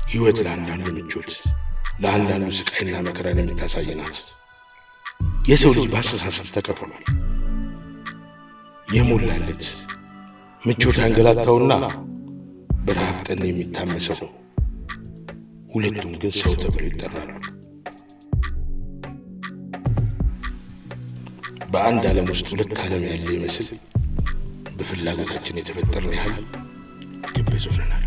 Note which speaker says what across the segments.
Speaker 1: ሕይወት ለአንዳንዱ ምቾት ለአንዳንዱ ስቃይና መከራን የምታሳይ ናት። የሰው ልጅ በአስተሳሰብ ተከፍሏል። የሞላለት ምቾት ያንገላታውና በረሃብ ጠን የሚታመሰው፣ ሁለቱም ግን ሰው ተብሎ ይጠራሉ። በአንድ ዓለም ውስጥ ሁለት ዓለም ያለ ይመስል በፍላጎታችን የተፈጠርን ያህል ግብዝ ሆነናል።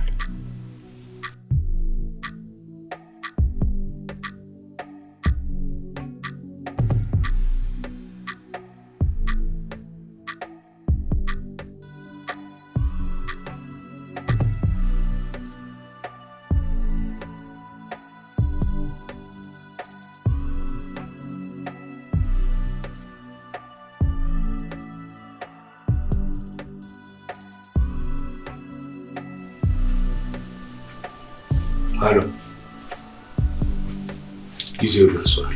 Speaker 1: አሎ፣ ጊዜው ደርሷል።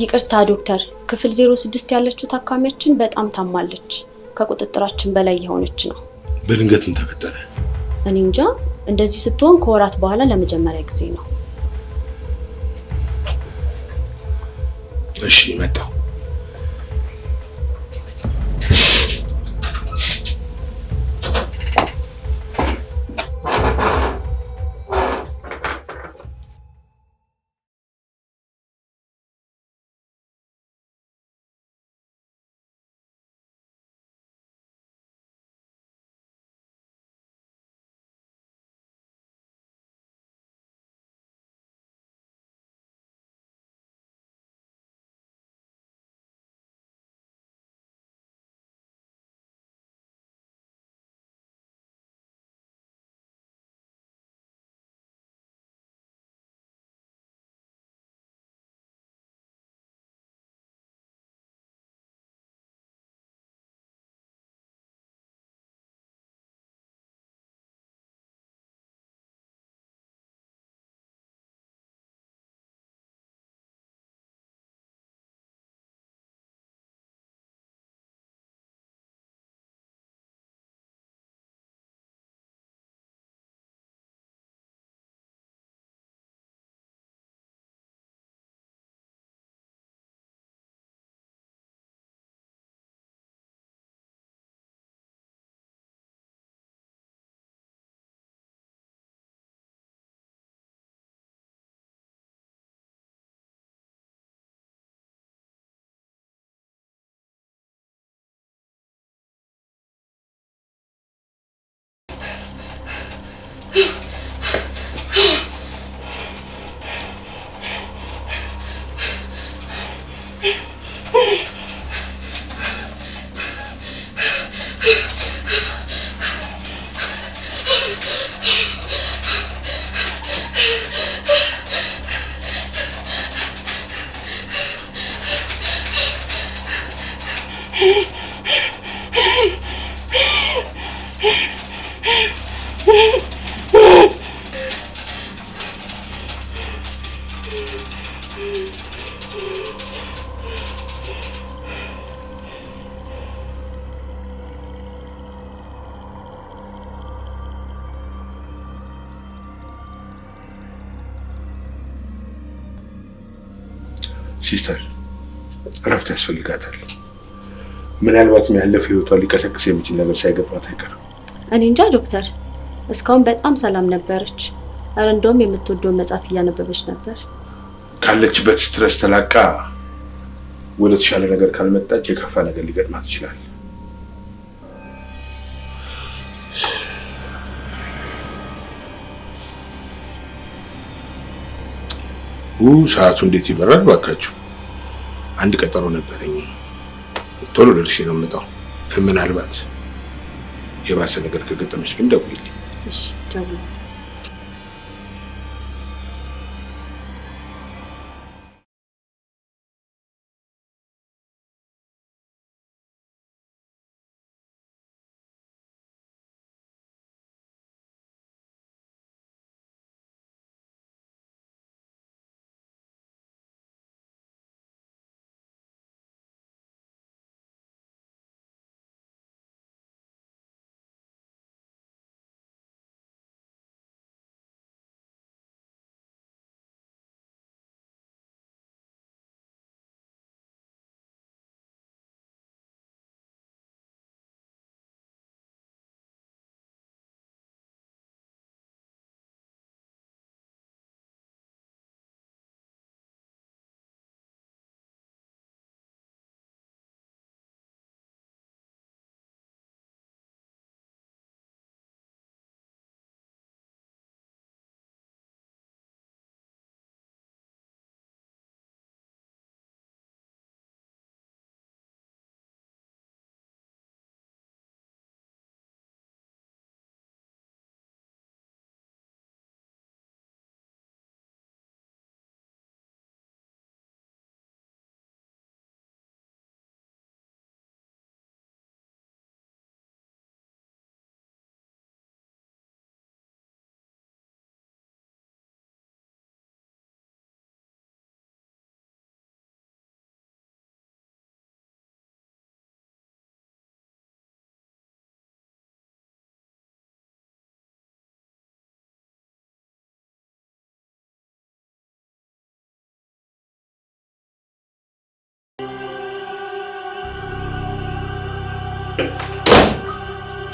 Speaker 2: ይቅርታ ዶክተር፣ ክፍል 06 ያለችው ታካሚያችን በጣም ታማለች። ከቁጥጥራችን በላይ የሆነች ነው።
Speaker 1: በድንገት ምን ተፈጠረ?
Speaker 2: እኔ እንጃ። እንደዚህ ስትሆን ከወራት በኋላ ለመጀመሪያ ጊዜ ነው።
Speaker 1: እሺ፣ መጣሁ። ሲስተር እረፍት ያስፈልጋታል። ምናልባትም ያለፈ ህይወቷን ሊቀሰቅስ የሚችል ነገር ሳይገጥማት አይቀርም።
Speaker 2: እኔ እንጃ ዶክተር፣ እስካሁን በጣም ሰላም ነበረች። አረ እንደውም የምትወደው መጽሐፍ እያነበበች ነበር።
Speaker 1: ካለችበት ስትረስ ተላቃ ወደ ተሻለ ነገር ካልመጣች የከፋ ነገር ሊገጥማት ይችላል። ሰዓቱ እንዴት ይበራል ባካችሁ። አንድ ቀጠሮ ነበረኝ፣ ቶሎ ደርሼ ነው የምመጣው። ምናልባት የባሰ ነገር ከገጠመች ግን ደውይልኝ።
Speaker 2: እሺ ደውል።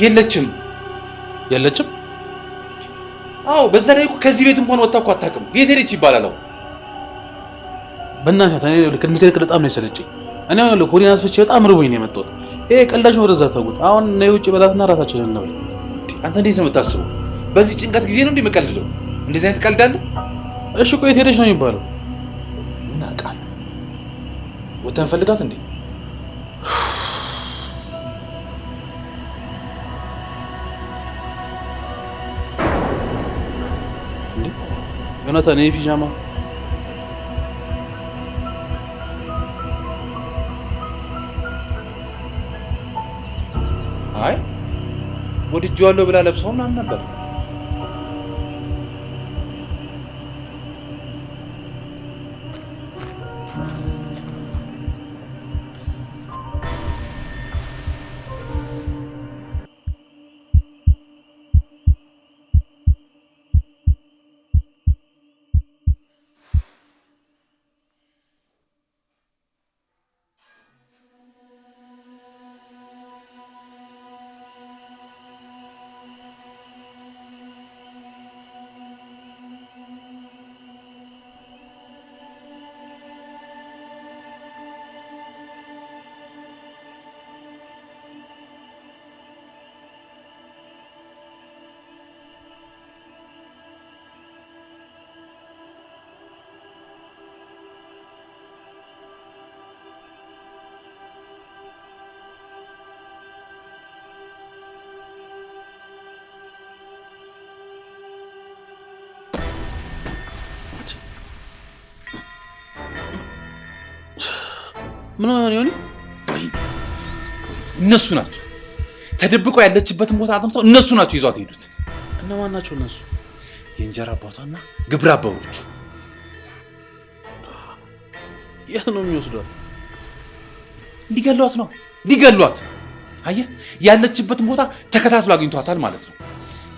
Speaker 3: የለችም። አዎ፣ በዛ ላይ እኮ ከዚህ ቤት እንኳን ወጣ እኮ አታውቅም። የት ሄደች ይባላል።
Speaker 4: በእናትህ እኔ እንደዚህ ልክ በጣም ነው የሰለቸኝ። እኔ አሁን ልክ ወዲና አስፍቼ በጣም ርቦኝ ነው የመጣሁት። ይሄ ቀልዳችሁ ወደዛ ተውት። አሁን ነው ውጪ በላትና ራታችን እንብላ።
Speaker 3: አንተ እንዴት ነው የምታስበው? በዚህ ጭንቀት ጊዜ ነው እንደምቀልደው? እንደዚህ አይነት ቀልድ አለ?
Speaker 4: እሺ ቆይ የት ሄደች ነው የሚባለው?
Speaker 3: ምን አውቃለሁ። ወተን ፈልጋት እንዴ?
Speaker 4: ዮናታን ይሄ ፒጃማ
Speaker 3: አይ ወድጄዋለሁ ብላ ለብሰው ምናምን ነበር።
Speaker 4: ምን ሆነ ነው?
Speaker 3: እነሱ ናቸው ተደብቀው ያለችበትን ቦታ አጥምተው እነሱ ናቸው ይዟት ሄዱት።
Speaker 4: እነማን ናቸው እነሱ?
Speaker 3: የእንጀራ አባቷና ግብረ አበሮቹ።
Speaker 4: የት ነው የሚወስዷት?
Speaker 3: ሊገሏት ነው፣ ሊገሏት። አየህ፣ ያለችበትን ቦታ ተከታትሎ አግኝቷታል ማለት ነው።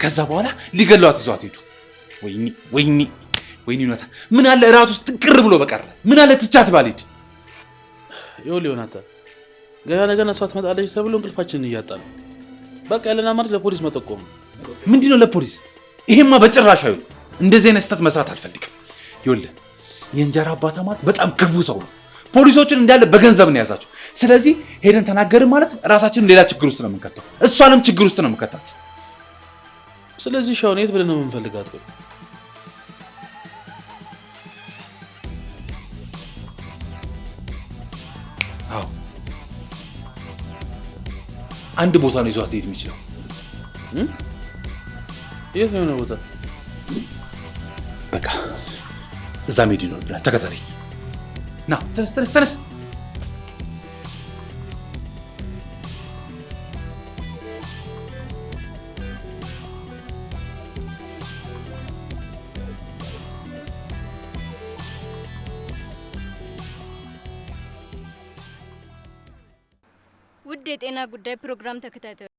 Speaker 3: ከዛ በኋላ ሊገሏት ይዟት ሄዱ። ወይኔ ወይኔ ወይኔ ዮናታን ምን አለ እራት ውስጥ ትቅር ብሎ በቀረ ምን አለ ትቻት ባልሄድ
Speaker 4: ይኸውልህ ዮናታን ገና ነገ እሷ ትመጣለች ተብሎ እንቅልፋችንን እያጣን በቃ ያለና ማለት ለፖሊስ መጠቆም
Speaker 3: ምንድነው ለፖሊስ ይሄማ በጭራሽ አይሆንም እንደዚህ አይነት ስህተት መስራት አልፈልግም ይኸውልህ የእንጀራ አባታ ማለት በጣም ክፉ ሰው ነው ፖሊሶችን እንዳለ በገንዘብ ነው ያዛቸው ስለዚህ ሄደን ተናገርን ማለት ራሳችንን ሌላ ችግር ውስጥ ነው የምንከተው እሷንም ችግር ውስጥ ነው የምንከታት
Speaker 4: ስለዚህ ሻውን የት ብለን ነው የምንፈልጋት ቆይ
Speaker 3: አዎ አንድ ቦታ ነው ይዟት ሊሄድ የሚችለው
Speaker 4: የት ነው ቦታ
Speaker 3: በቃ እዛ ሜዲ ነው ብለህ ተከተለኝ ና ተነስ
Speaker 5: ውድ የጤና ጉዳይ ፕሮግራም ተከታታዮች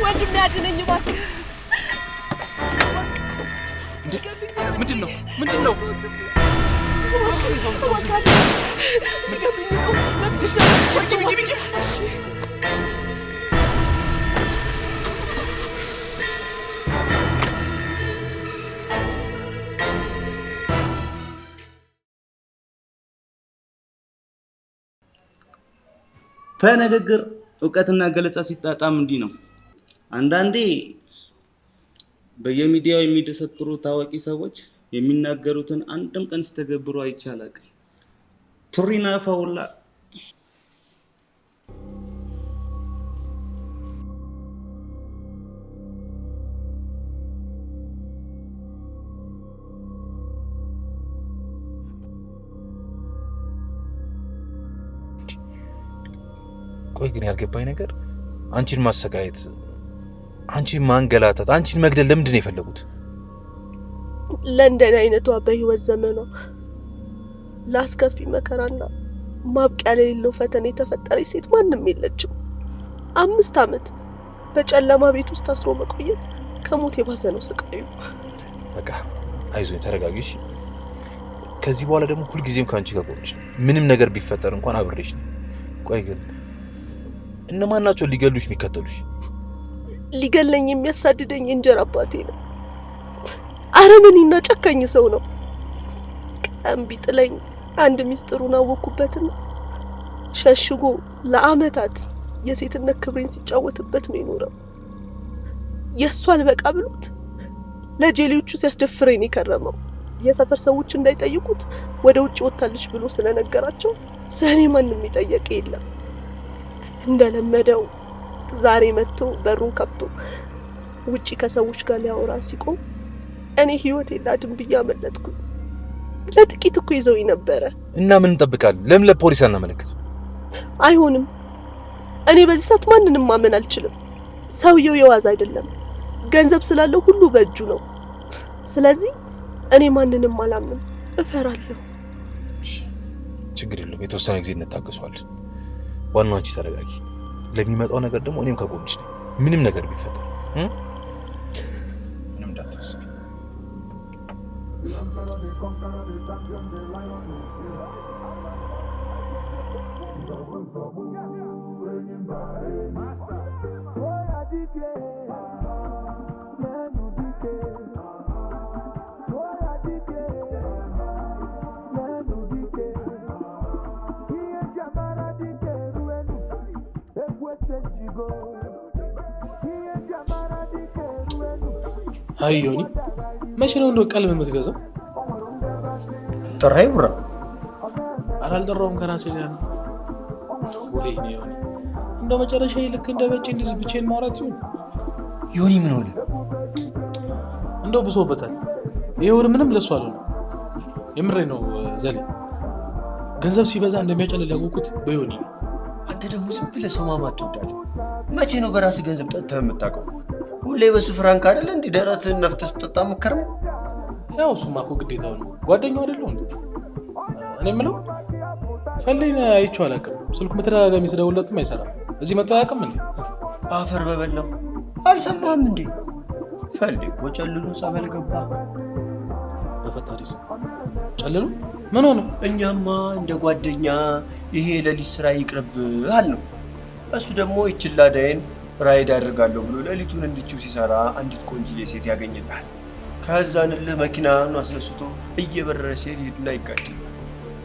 Speaker 5: ወንድም ያድነኝ እባክህ ምንድነው
Speaker 6: በንግግር እውቀትና ገለጻ ሲጣጣም እንዲህ ነው። አንዳንዴ በየሚዲያው የሚደሰክሩ ታዋቂ ሰዎች የሚናገሩትን አንድም ቀን ሲተገብሩ አይቻላል። ቱሪና ፋውላ
Speaker 3: ቆይ ግን ያልገባኝ ነገር አንቺን ማሰቃየት፣ አንቺን ማንገላታት፣ አንቺን መግደል ለምንድን ነው የፈለጉት?
Speaker 7: ለንደን አይነቷ በህይወት ዘመኗ ላስከፊ መከራና ማብቂያ የሌለው ፈተና የተፈጠረች ሴት ማንም የለችም። 5 ዓመት በጨለማ ቤት ውስጥ ታስሮ መቆየት ከሞት የባሰ ነው ስቃዩ።
Speaker 3: በቃ አይዞኝ፣ ተረጋጊሽ። ከዚህ በኋላ ደግሞ ሁልጊዜም ከአንቺ ጋር ቆንሽ፣ ምንም ነገር ቢፈጠር እንኳን አብሬሽ ነው። ቆይ ግን እነማን ናቸው ሊገሉሽ የሚከተሉሽ?
Speaker 7: ሊገለኝ የሚያሳድደኝ የእንጀራ አባቴ ነው። አረመኔና ጨካኝ ሰው ነው። ቀን ቢጥለኝ አንድ ሚስጥሩን አወኩበትና ሸሽጎ ለአመታት የሴትነት ክብሬን ሲጫወትበት ነው የኖረው። የእሱ አልበቃ ብሎት ለጄሌዎቹ ሲያስደፍረኝ የከረመው የሰፈር ሰዎች እንዳይጠይቁት ወደ ውጭ ወጣልሽ ብሎ ስለነገራቸው ስለኔ ማንም ይጠየቅ የለም። እንደለመደው ዛሬ መጥቶ በሩን ከፍቶ ውጪ ከሰዎች ጋር ሊያወራ ሲቆም እኔ ህይወቴን ላድን ብዬ አመለጥኩ። ለጥቂት እኮ ይዘውኝ ነበረ።
Speaker 3: እና ምን እንጠብቃለን? ለምን ለፖሊስ አናመለክት?
Speaker 7: አይሆንም። እኔ በዚህ ሰዓት ማንንም ማመን አልችልም። ሰውየው የዋዝ አይደለም። ገንዘብ ስላለው ሁሉ በእጁ ነው። ስለዚህ እኔ ማንንም አላምንም፣ እፈራለሁ።
Speaker 3: ችግር የለውም፣ የተወሰነ ጊዜ እንታገሷለን። ዋናው አንቺ ተረጋጊ። ለሚመጣው ነገር ደግሞ እኔም ከጎንሽ ነኝ። ምንም ነገር ቢፈጠር ምንም እንዳታስቢ።
Speaker 4: አይ ዮኒ መቼ ነው እንደው ቀልብ የምትገዛው?
Speaker 8: ጥራይ ብራ
Speaker 4: አልጠራውም ከራሴ ጋር ነው። ወይኔ ዮኒ እንደው መጨረሻ ልክ እንደ በጭ እንደዚህ ብቻዬን ማውራት ይሁን።
Speaker 8: ዮኒ ምን ሆነ?
Speaker 4: እንደው ብሶበታል። ይሄው ምንም ለሱ አልሆነ። የምሬ ነው ዘሌ። ገንዘብ ሲበዛ እንደሚያጨልል ያወቁት በዮኒ ነው።
Speaker 8: አንተ ደግሞ ዝም ብለህ ሰው ማማት ትወዳለህ። መቼ ነው በራስህ ገንዘብ ጠጥተህ የምታውቀው? ሁሌ በሱ ፍራንክ አይደለ እንዴ ደረትህን ነፍተህ ስትጠጣ መከረም?
Speaker 4: ያው እሱማ እኮ ግዴታው ነው። ጓደኛው አይደለው እንዴ? እኔ የምለው ፈሌን አይቼው አላውቅም። ስልኩ በተደጋጋሚ ስደውልለትም አይሰራም። እዚህ መጥቶ አያውቅም እንዴ?
Speaker 8: አፈር በበላው አልሰማህም እንዴ? ፈሌ እኮ ጨልሎ ጸበል ገባ።
Speaker 4: በፈጣሪ ስም ጨልሎ ምን ሆነ?
Speaker 8: እኛማ እንደ ጓደኛ ይሄ ለሊት ስራ ይቅርብህ አልነው። እሱ ደግሞ ይችላዳይን ራይድ አድርጋለሁ ብሎ ለሊቱን እንድችው ሲሰራ አንዲት ቆንጅዬ ሴት ያገኝልሃል። ከዛንልህ መኪናን አስነስቶ እየበረረ ሲሄድ ሄድና ይጋጭል።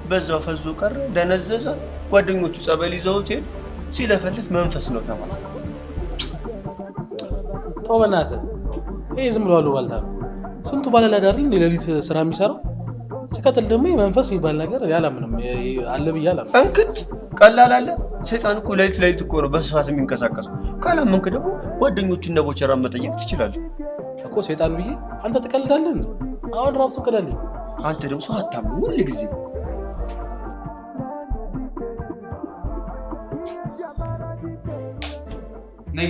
Speaker 8: በዛው ፈዞ ቀረ፣ ደነዘዘ። ጓደኞቹ ጸበል ይዘውት ሄዱ። ሲለፈልፍ መንፈስ ነው ተባለ።
Speaker 4: ተው በእናትህ፣ ይሄ ዝም ብሎ አሉባልታ ነው። ስንቱ ባለላዳ አይደል እንደ ለሊት ስራ የሚሰራው? ሲቀጥል ደግሞ መንፈስ የሚባል ነገር ያላምንም አለ ብዬ አላምንም።
Speaker 8: እንክት ቀላል አለ። ሰይጣን እኮ ለሊት እኮ ነው በስፋት የሚንቀሳቀሰው። ካላመንክ ደግሞ ጓደኞቹን እነ ቦቸራን መጠየቅ ትችላለህ
Speaker 4: እኮ። ሰይጣን ብዬ አንተ ትቀልዳለህ እንዴ? አሁን ራፍቱ ቀዳለኝ።
Speaker 8: አንተ ደግሞ ሰው አታምንም ሁሉ ጊዜ።
Speaker 3: ነይ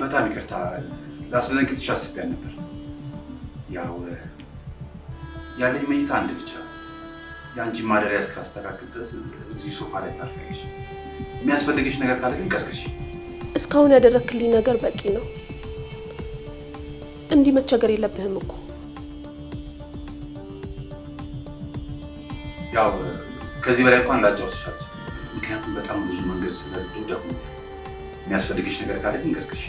Speaker 3: በጣም ይቅርታ ላስደነግጥሽ አስቤ ነበር። ያው ያለኝ መኝታ አንድ ብቻ፣ የአንቺ ማደሪያ እስካስተካክል ድረስ እዚህ ሶፋ ላይ ታርፊያለሽ። የሚያስፈልግሽ ነገር ካለ ግን ቀስቅሽ።
Speaker 7: እስካሁን ያደረክልኝ ነገር በቂ ነው። እንዲህ መቸገር የለብህም እኮ።
Speaker 3: ያው ከዚህ በላይ እንኳን ላጫውትሽ አልችልም፣ ምክንያቱም በጣም ብዙ መንገድ ስለሄድኩ ደክሞኛል። የሚያስፈልግሽ ነገር ካለ ግን ቀስቅሽ።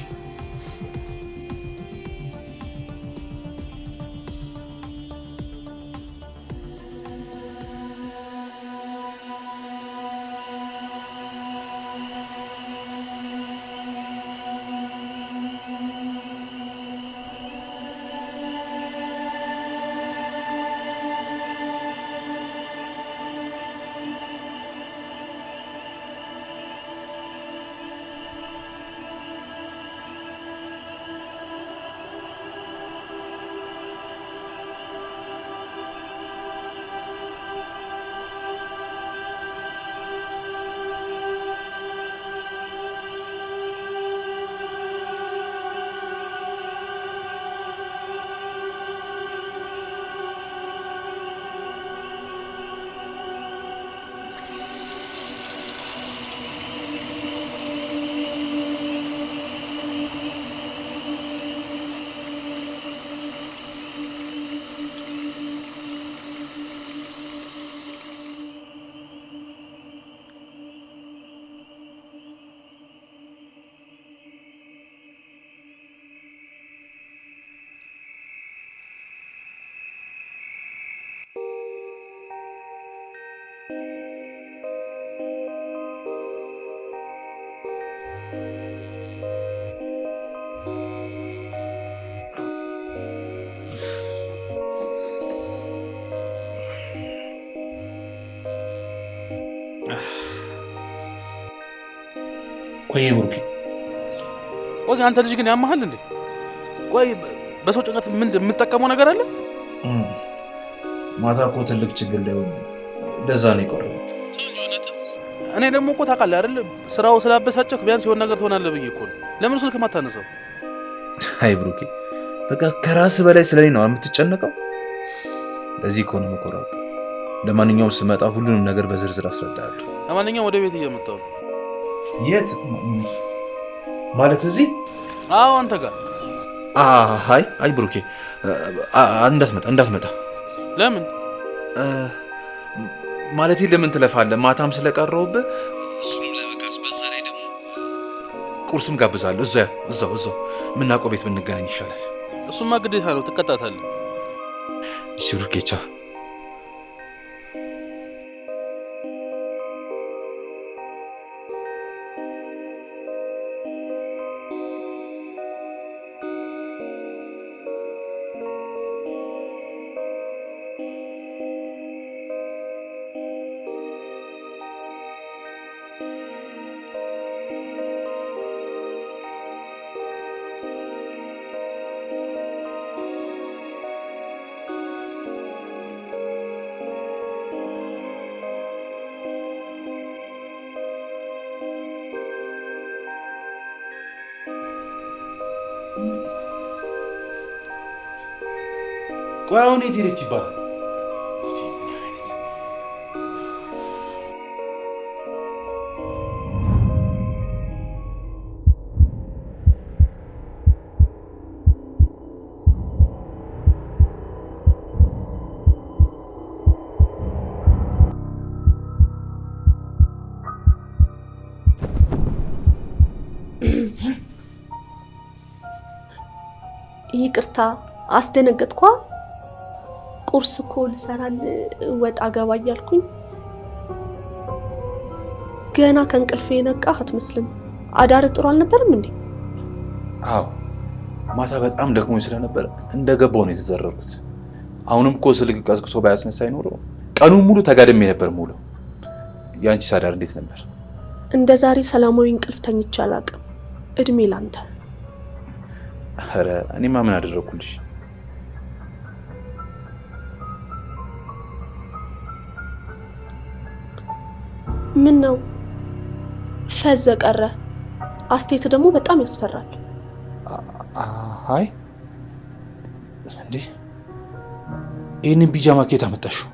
Speaker 4: ቆይ ብሩክ፣ ቆይ አንተ ልጅ ግን ያማሃል እንዴ? ቆይ በሰው ጭንቀት ምን የምትጠቀመው ነገር አለ?
Speaker 9: ማታ እኮ ትልቅ ችግር ላይ ሆነ፣ ለዛ ነው የቆረው።
Speaker 4: እኔ ደግሞ እኮ ታውቃለህ አይደል ስራው ስላበሳጨህ ቢያንስ የሆነ ነገር ትሆናለህ ብዬ እኮ ነው። ለምን ስልክ ማታነሳው?
Speaker 9: አይ ብሩኬ፣ በቃ ከራስ በላይ ስለኔ ነው የምትጨነቀው። ለዚህ እኮ ነው የምኮራው። ለማንኛውም ስመጣ ሁሉንም ነገር በዝርዝር አስረዳለሁ።
Speaker 4: ለማንኛውም ወደ ቤት እየመጣሁ ነው።
Speaker 9: የት ማለት? እዚህ?
Speaker 4: አዎ አንተ ጋር።
Speaker 9: አይ ብሩኬ፣ እንዳትመጣ።
Speaker 4: ለምን
Speaker 9: ማለት ለምን ትለፋለህ? ማታም ስለቀረውብህ እሱንም ለበቃስ። በዛ ላይ ደግሞ ቁርስም ጋብዛለሁ። እዛው የምናውቀው ቤት ብንገናኝ ይሻላል።
Speaker 4: እሱማ ግዴታ ነው፣ ትቀጣታለህ።
Speaker 9: እሺ ብሩኬ፣ ቻው።
Speaker 3: ቆይ አሁን የት ሄደች ይባላል?
Speaker 7: ይቅርታ አስደነገጥኳ። ቁርስ እኮ ልሰራል ወጣ ገባ እያልኩኝ ገና ከእንቅልፌ ነቃህ አትመስልም። አዳር ጥሩ አልነበረም እንዴ?
Speaker 9: አዎ ማታ በጣም ደክሞኝ ስለነበር እንደገባው ነው የተዘረርኩት። አሁንም እኮ ስልክ ቀዝቅሶ ባያስነሳ አይኖረው ቀኑን ሙሉ ተጋድሜ ነበር ሙሉ። ያንቺ ሳዳር እንዴት ነበር?
Speaker 7: እንደ ዛሬ ሰላማዊ እንቅልፍ ተኝቼ አላውቅም። እድሜ ላንተ።
Speaker 9: ኧረ እኔማ ምን አደረኩልሽ?
Speaker 7: ምን ነው ፈዘ ቀረ። አስቴት ደግሞ በጣም ያስፈራል።
Speaker 9: አይ እንዴ ይህንን ቢጃማ ከየት አመጣሽው?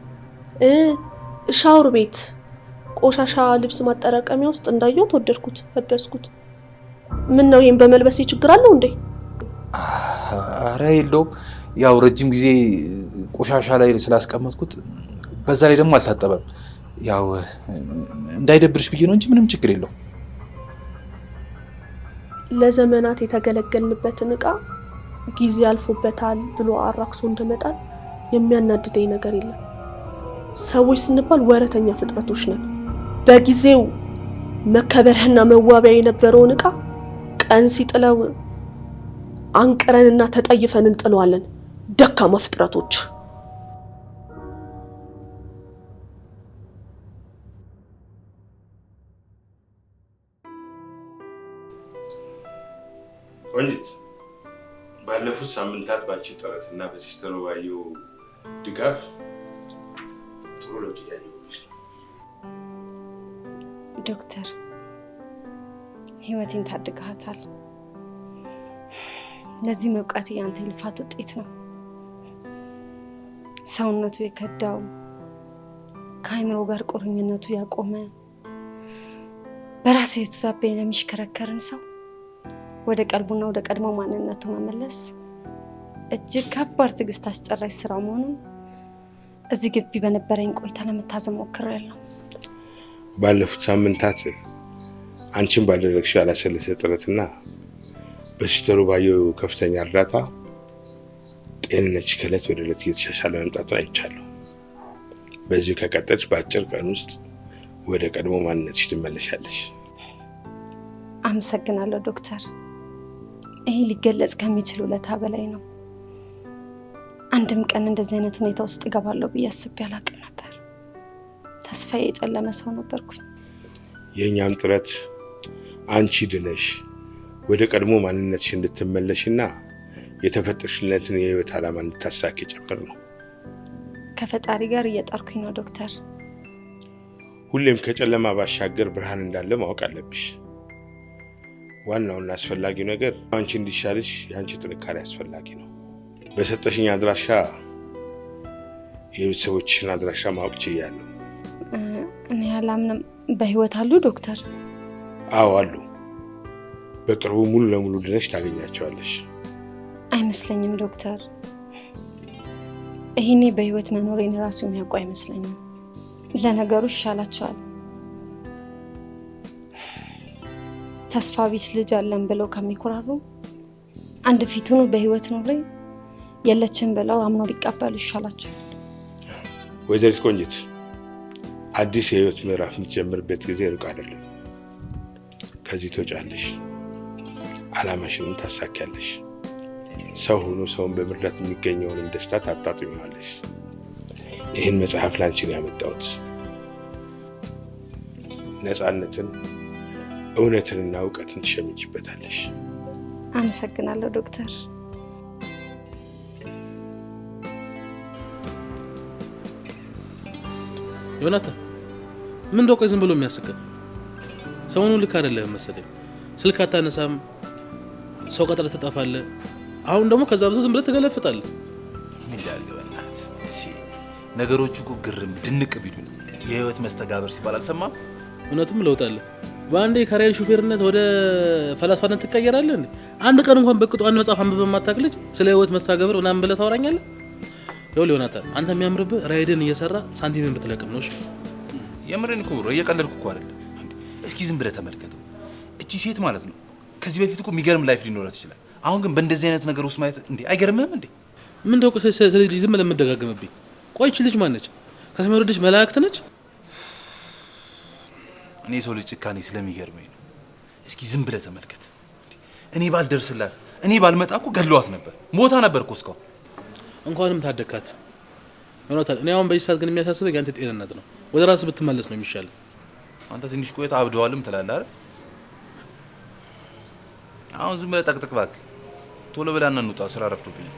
Speaker 7: ሻወር ቤት ቆሻሻ ልብስ ማጠራቀሚያ ውስጥ እንዳየሁት ወደድኩት፣ ለበስኩት። ምን ነው ይሄን በመልበሴ ችግር አለው እንዴ?
Speaker 9: አረ የለውም። ያው ረጅም ጊዜ ቆሻሻ ላይ ስላስቀመጥኩት በዛ ላይ ደግሞ አልታጠበም። ያው እንዳይደብርሽ ብዬ ነው እንጂ ምንም ችግር የለው።
Speaker 7: ለዘመናት የተገለገልንበትን እቃ ጊዜ አልፎበታል ብሎ አራክሶ እንደመጣል የሚያናድደኝ ነገር የለም። ሰዎች ስንባል ወረተኛ ፍጥረቶች ነን። በጊዜው መከበሪያና መዋቢያ የነበረውን እቃ ቀን ሲጥለው አንቅረንና ተጠይፈን እንጥለዋለን። ደካማ ፍጥረቶች።
Speaker 1: ቆንጂት፣ ባለፉት ሳምንታት ባንቺ ጥረትና በሲስተር ባየው ድጋፍ ጥሩ ለውጥ እያየሁልሽ ነው።
Speaker 10: ዶክተር ህይወቴን ታድጋታል። ለዚህ መብቃት ያንተ ልፋት ውጤት ነው። ሰውነቱ የከዳው ከአይምሮ ጋር ቁርኝነቱ ያቆመ በራሱ የተዛባ የሚሽከረከርን ሰው ወደ ቀልቡና ወደ ቀድሞ ማንነቱ መመለስ እጅግ ከባድ ትዕግስት አስጨራሽ ስራ መሆኑን እዚህ ግቢ በነበረኝ ቆይታ ለመታዘብ ሞክሬያለሁ።
Speaker 1: ባለፉት ሳምንታት አንቺን ባደረግሽ ያላሰለሰ ጥረትና በሲስተሩ ባየው ከፍተኛ እርዳታ ጤንነትሽ ከዕለት ወደ ዕለት እየተሻሻለ መምጣቱን አይቻለሁ። በዚህ ከቀጠልሽ በአጭር ቀን ውስጥ ወደ ቀድሞ ማንነትሽ ትመለሻለሽ።
Speaker 10: አመሰግናለሁ ዶክተር። ይሄ ሊገለጽ ከሚችል ውለታ በላይ ነው። አንድም ቀን እንደዚህ አይነት ሁኔታ ውስጥ እገባለሁ ብዬ አስቤ አላውቅም ነበር። ተስፋዬ የጨለመ ሰው ነበርኩኝ።
Speaker 1: የኛም ጥረት አንቺ ድነሽ ወደ ቀድሞ ማንነትሽ እንድትመለሽና የተፈጠርሽለትን የህይወት ዓላማ እንድታሳኪ ጭምር ነው።
Speaker 10: ከፈጣሪ ጋር እየጣርኩኝ ነው ዶክተር።
Speaker 1: ሁሌም ከጨለማ ባሻገር ብርሃን እንዳለ ማወቅ አለብሽ። ዋናውና አስፈላጊው ነገር አንቺ እንዲሻልሽ የአንቺ ጥንካሬ አስፈላጊ ነው። በሰጠሽኝ አድራሻ የቤተሰቦችሽን አድራሻ ማወቅ ችያለሁ።
Speaker 10: እኔ አላምንም። በህይወት አሉ ዶክተር?
Speaker 1: አዎ አሉ። በቅርቡ ሙሉ ለሙሉ ድነሽ ታገኛቸዋለሽ።
Speaker 10: አይመስለኝም ዶክተር። ይሄኔ በህይወት መኖሬን ራሱ የሚያውቁ አይመስለኝም። ለነገሩ ይሻላቸዋል። ተስፋ ቢስ ልጅ አለን ብለው ከሚኮራሩ አንድ ፊቱን በህይወት ኖሬ የለችን ብለው አምኖ ቢቀበሉ ይሻላቸዋል።
Speaker 1: ወይዘሪት ቆንጂት፣ አዲስ የህይወት ምዕራፍ የምትጀምርበት ጊዜ ሩቅ አይደለም። ከዚህ ትወጫለሽ፣ ዓላማሽንም ታሳኪያለሽ። ሰው ሆኖ ሰውን በመርዳት የሚገኘውን ደስታ ታጣጥሚዋለሽ። ይህን መጽሐፍ ላንቺ ነው ያመጣሁት። ነፃነትን፣ እውነትንና እውቀትን ትሸምችበታለሽ።
Speaker 10: አመሰግናለሁ ዶክተር።
Speaker 4: ዮናታን ምን እንደው ቆይ ዝም ብሎ የሚያስቀር ሰሞኑን ልክ አይደለም መሰለኝ። ስልክ አታነሳም፣ ሰው ቀጥረህ ትጠፋለህ። አሁን ደግሞ ከዛ ብዙ ዝም ብለህ ትገለፍጣለህ።
Speaker 9: ምን ላድርግ በእናትህ? ነገሮቹ እኮ ግርም ድንቅ ቢሉኝ የህይወት መስተጋብር ሲባል አልሰማም።
Speaker 4: እውነትም ለውጥ አለ። በአንዴ ከራይል ሹፌርነት ወደ ፈላስፋነት ትቀየራለህ እንዴ? አንድ ቀን እንኳን በቅጡ አንድ መጽሐፍ አንብበህ የማታውቅ ልጅ ስለ ህይወት መስተጋብር ምናምን ብለህ ታወራኛለህ? ይኸውልህ ዮናታን፣ አንተ የሚያምርብህ ራይድን እየሰራ ሳንቲምን ብትለቅም ነው። እሺ
Speaker 9: የምሬን እኮ ብሮ፣ እየቀለድኩ እኮ አይደለም። እስኪ ዝም ብለህ ተመልከተው። እቺ ሴት ማለት ነው ከዚህ በፊት እኮ የሚገርም ላይፍ ሊኖራት ይችላል። አሁን ግን በእንደዚህ አይነት ነገር ውስጥ ማየት እንዴ አይገርምህም እንዴ?
Speaker 4: ምን ደው ስለዚህ ዝም ብለህ የምትደጋገምብኝ? ቆይ እቺ ልጅ ማን ነች? ከሰማይ ወረደች መላእክት ነች?
Speaker 9: እኔ ሰው ልጅ ጭካኔ ስለሚገርመኝ ነው። እስኪ ዝም ብለህ ተመልከት። እኔ ባልደርስላት፣ እኔ ባልመጣ እኮ ገድሏት ነበር፣ ሞታ ነበር እኮ እስካሁን።
Speaker 4: እንኳንም ታደካት ዮናታን። እኔ አሁን በዚህ ሰዓት ግን የሚያሳስበኝ ያንተ ጤንነት ነው። ወደ ራስህ ብትመለስ ነው የሚሻለው።
Speaker 9: አንተ ትንሽ ቆይታ አብደዋልም ትላለህ አይደል? አሁን ዝም ብለህ ጠቅጥቅ እባክህ። ቶሎ ብለህ እንውጣ፣ ስራ ረፍዶብኛል።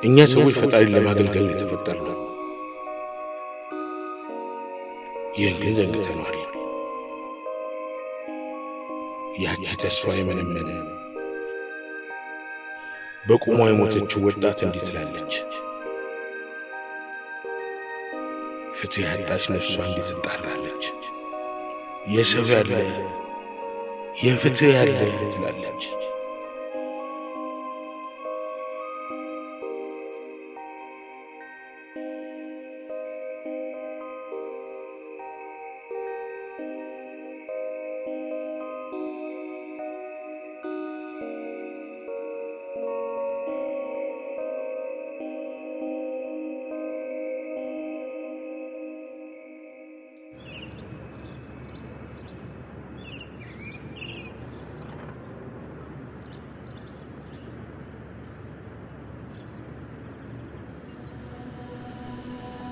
Speaker 1: እኛ ሰዎች ፈጣሪን ለማገልገል የተፈጠርነው። ይህን ግን ዘንግተነዋል። ያቺ ተስፋ የመነመነ በቁሟ የሞተችው ወጣት እንዲህ ትላለች። ፍትህ ያጣች ነፍሷ እንዲህ ትጣራለች። የሰው ያለ የፍትህ ያለ ትላለች።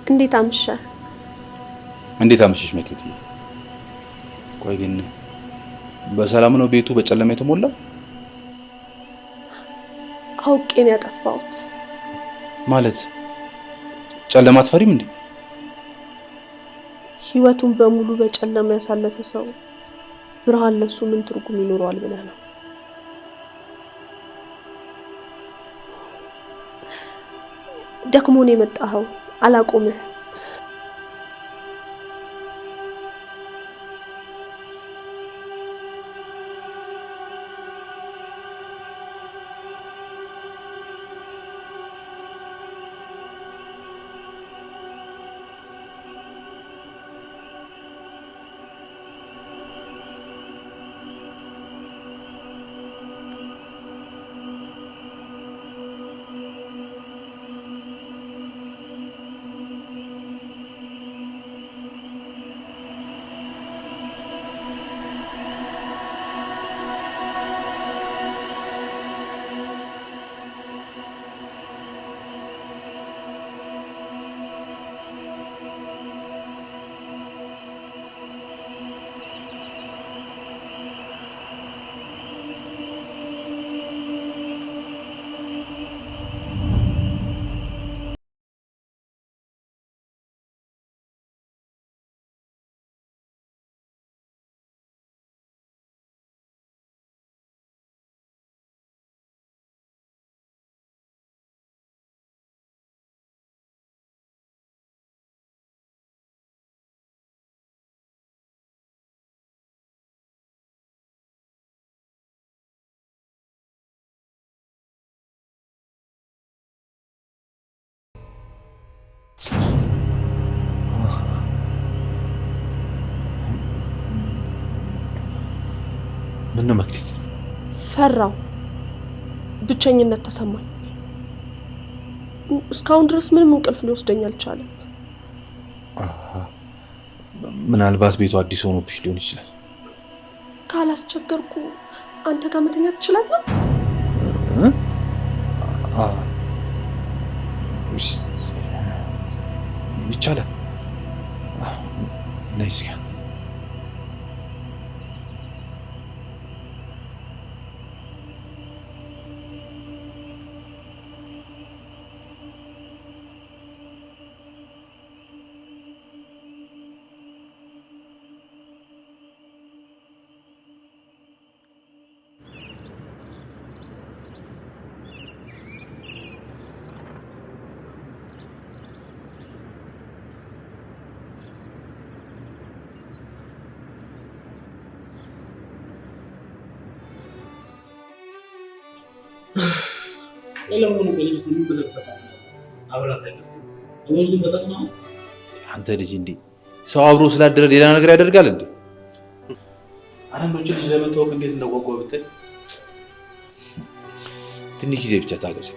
Speaker 7: እንዴት አመሸ?
Speaker 9: እንዴት አመሸሽ መክሊት? ቆይ ግን በሰላም ነው ቤቱ በጨለማ የተሞላው?
Speaker 7: አውቄ ነው ያጠፋሁት።
Speaker 9: ማለት ጨለማ አትፈሪም እንዴ?
Speaker 7: ህይወቱን በሙሉ በጨለማ ያሳለፈ ሰው ብርሃን ለሱ ምን ትርጉም ይኖረዋል ብለህ ነው? ደክሞን የመጣኸው አላቆምህ።
Speaker 9: ምን ነው መክሊት?
Speaker 7: ፈራው፣ ብቸኝነት ተሰማኝ። እስካሁን ድረስ ምንም እንቅልፍ ሊወስደኝ አልቻለም።
Speaker 9: ምናልባት ቤቱ አዲስ ሆኖብሽ ሊሆን ይችላል።
Speaker 7: ካላስቸገርኩ አንተ ጋር መተኛት ትችላለህ?
Speaker 9: ይቻላል። ነይስ
Speaker 4: ሰለሞን በልጅ ምን ብለፈሳለ አብራተኛ ወንድም ተጠቅማ
Speaker 9: አንተ ልጅ እንዴ ሰው አብሮ ስላደረ ሌላ ነገር ያደርጋል እንዴ?
Speaker 4: አረንዶች ልጅ ለመተዋወቅ እንዴት እንደጓጓ ብትል
Speaker 9: ትንሽ ጊዜ ብቻ ታገሰ።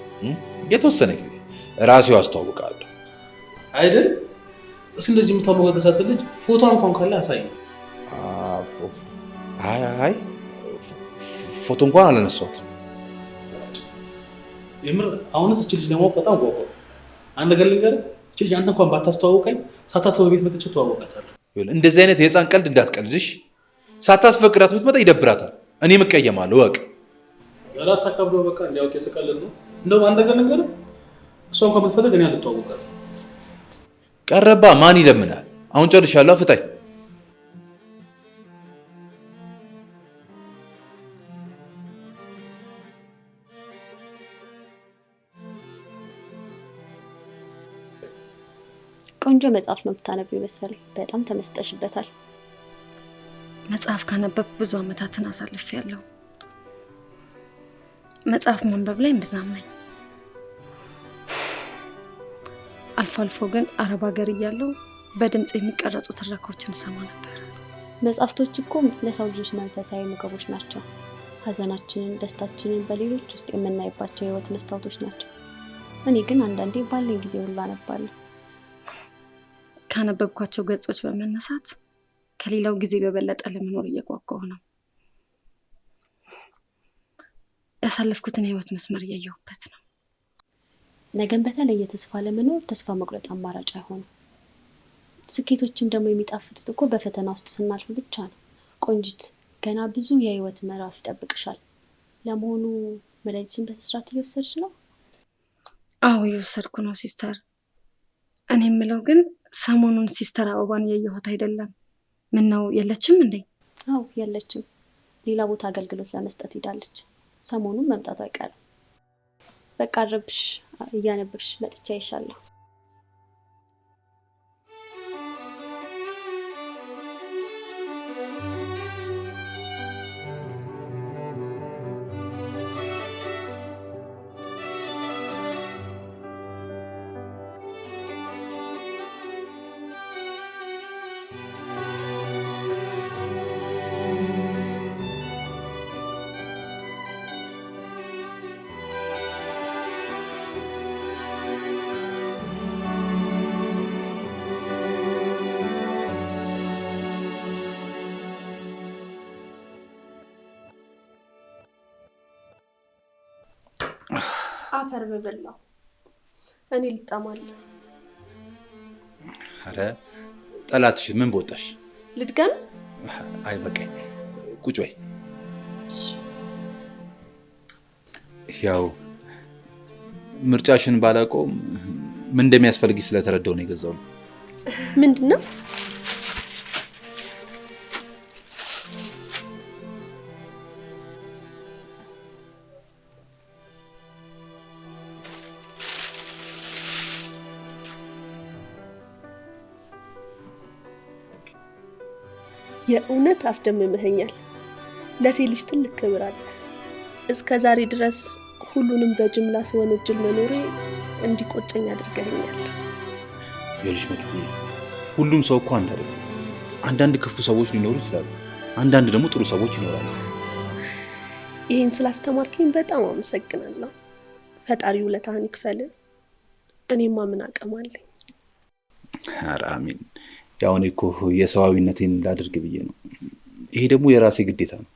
Speaker 9: የተወሰነ ጊዜ ራሴው አስተዋውቃለሁ
Speaker 4: አይደል? እስኪ እንደዚህ የምታሞጋገሳት ልጅ ፎቶ እንኳን ካለ አሳይ።
Speaker 9: አይ ፎቶ እንኳን አላነሳሁትም።
Speaker 4: የምር አሁንስ እቺ ልጅ ለማወቅ በጣም ጓጓ። አንድ ነገር ልንገርህ፣ እቺ ልጅ አንተ እንኳን ባታስተዋውቀኝ ሳታስበው ቤት መጥቼ ተዋወቃታለሁ።
Speaker 9: እንደዚህ አይነት የህፃን ቀልድ እንዳትቀልድሽ። ሳታስፈቅዳት ብትመጣ ይደብራታል። እኔም እቀየማለሁ። ወቅ
Speaker 4: አራት አካብዶ በቃ እንዲያውቅ የስቀልድ ነው። እንደውም አንድ ነገር ልንገርህ፣ እሷን ከምትፈልግ እኔ አልተዋወቃት።
Speaker 9: ቀረባ ማን ይለምናል? አሁን ጨርሻለሁ፣ ፍታኝ።
Speaker 2: ቆንጆ መጽሐፍ ነው ብታነቢው መሰለኝ። በጣም ተመስጠሽበታል።
Speaker 10: መጽሐፍ ካነበብኩ ብዙ አመታትን አሳልፌያለሁ። መጽሐፍ ማንበብ ላይ እምብዛም ነኝ። አልፎ አልፎ ግን አረብ ሀገር እያለሁ በድምጽ የሚቀረጹ ትረካዎችን ሰማ ነበር።
Speaker 2: መጽሐፍቶች እኮ ለሰው ልጆች መንፈሳዊ ምግቦች ናቸው። ሀዘናችንን፣ ደስታችንን በሌሎች ውስጥ የምናይባቸው የህይወት መስታወቶች ናቸው። እኔ ግን አንዳንዴ ባለኝ ጊዜ ሁሉ አነባለሁ።
Speaker 10: ካነበብኳቸው ገጾች በመነሳት ከሌላው ጊዜ በበለጠ ለመኖር እየጓጓሁ ነው። ያሳለፍኩትን የህይወት መስመር እያየሁበት ነው።
Speaker 2: ነገን በተለየ ተስፋ ለመኖር ተስፋ መቁረጥ አማራጭ አይሆንም። ስኬቶችም ደግሞ የሚጣፍጡት እኮ በፈተና ውስጥ ስናልፍ ብቻ ነው። ቆንጂት፣ ገና ብዙ የህይወት ምዕራፍ ይጠብቅሻል። ለመሆኑ መድኃኒትሽን በስርዓት እየወሰድሽ ነው?
Speaker 10: አዎ እየወሰድኩ ነው ሲስተር። እኔ የምለው ግን ሰሞኑን ሲስተር አበባን እያየኋት አይደለም። ምን ነው የለችም እንዴ?
Speaker 2: አዎ የለችም። ሌላ ቦታ አገልግሎት ለመስጠት ሄዳለች። ሰሞኑን መምጣቱ አይቀርም። በቃ አረብሽ እያነበብሽ መጥቻ ይሻለሁ።
Speaker 7: አፈር በበላው እኔ ልጣማለሁ።
Speaker 9: አረ ጠላትሽ ምን ቦጣሽ?
Speaker 7: ልድገም?
Speaker 9: አይ በቃኝ፣ ቁጭ በይ። ያው ምርጫሽን ባላቆም ምን እንደሚያስፈልግሽ ስለተረዳው ነው የገዛው።
Speaker 7: ምንድነው? የእውነት አስደምመኸኛል። ለሴት ልጅ ትልቅ ክብር አለ። እስከ ዛሬ ድረስ ሁሉንም በጅምላ ስወነጅል መኖሬ እንዲቆጨኝ አድርገኸኛል።
Speaker 9: የልጅ መክቲ፣ ሁሉም ሰው እኮ አንድ አይደለም። አንዳንድ ክፉ ሰዎች ሊኖሩ ይችላሉ፣ አንዳንድ ደግሞ ጥሩ ሰዎች ይኖራሉ።
Speaker 7: ይህን ስላስተማርከኝ በጣም አመሰግናለሁ። ፈጣሪ ውለታህን ይክፈል። እኔማ ምን አቅም አለኝ?
Speaker 9: ኧረ አሜን። ያው እኔ እኮ የሰዋዊነቴን ላድርግ ብዬ ነው። ይሄ ደግሞ የራሴ ግዴታ ነው።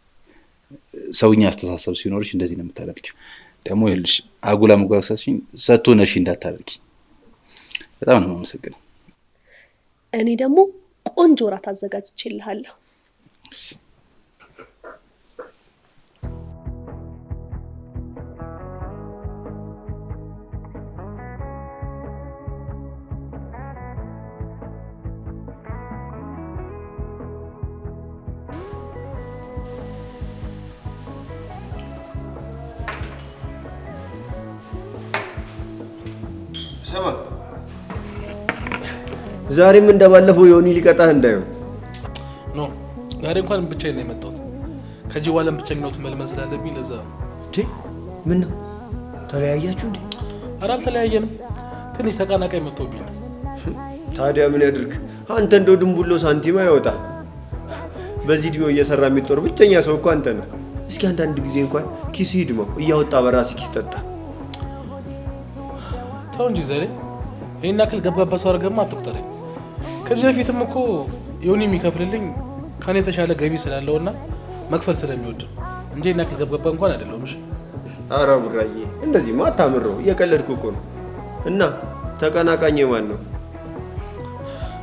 Speaker 9: ሰውኛ አስተሳሰብ ሲኖርሽ እንደዚህ ነው የምታደርጊው። ደግሞ ይልሽ አጉላ መጓሰስሽኝ ሰጥቶ ነሽ እንዳታደርጊ። በጣም ነው የማመሰግነው።
Speaker 7: እኔ ደግሞ ቆንጆ ራት አዘጋጅቼልሃለሁ።
Speaker 8: ስማ፣ ዛሬም እንደባለፈው ዮኒ ሊቀጣህ እንዳይሆን።
Speaker 4: ኖ ዛሬ እንኳን ብቻዬን ነው የመጣሁት። ከዚህ በኋላም ብቸኝነት መልመድ ስላለብኝ ለዛ ነው።
Speaker 8: ምን ነው ተለያያችሁ እንዴ?
Speaker 4: ኧረ አልተለያየንም። ትንሽ ተቃናቃይ መጥቶብኝ ነው።
Speaker 8: ታዲያ ምን ያድርግ? አንተ እንደው ድንቡሎ ሳንቲም አይወጣ። በዚህ እድሜው እየሰራ የሚጦር ብቸኛ ሰው እኮ አንተ ነው። እስኪ አንዳንድ ጊዜ እንኳን ኪስ ይድማው እያወጣ በራስህ ኪስ ጠጣ።
Speaker 4: ተው እንጂ ዘሬ፣ ይሄን ያክል ገባባ ሰው አድርገህማ አትቁጠረኝ። ከዚህ በፊትም እኮ ዮኒ የሚከፍልልኝ ከኔ የተሻለ ገቢ ስላለውና መክፈል ስለሚወድ እንጂ ይሄን ያክል ገባባ እንኳን አይደለሁም። እሺ
Speaker 8: ኧረ ቡራዬ፣ እንደዚህማ አታምረው። እየቀለድኩ እኮ ነው። እና ተቀናቃኝ ማን ነው?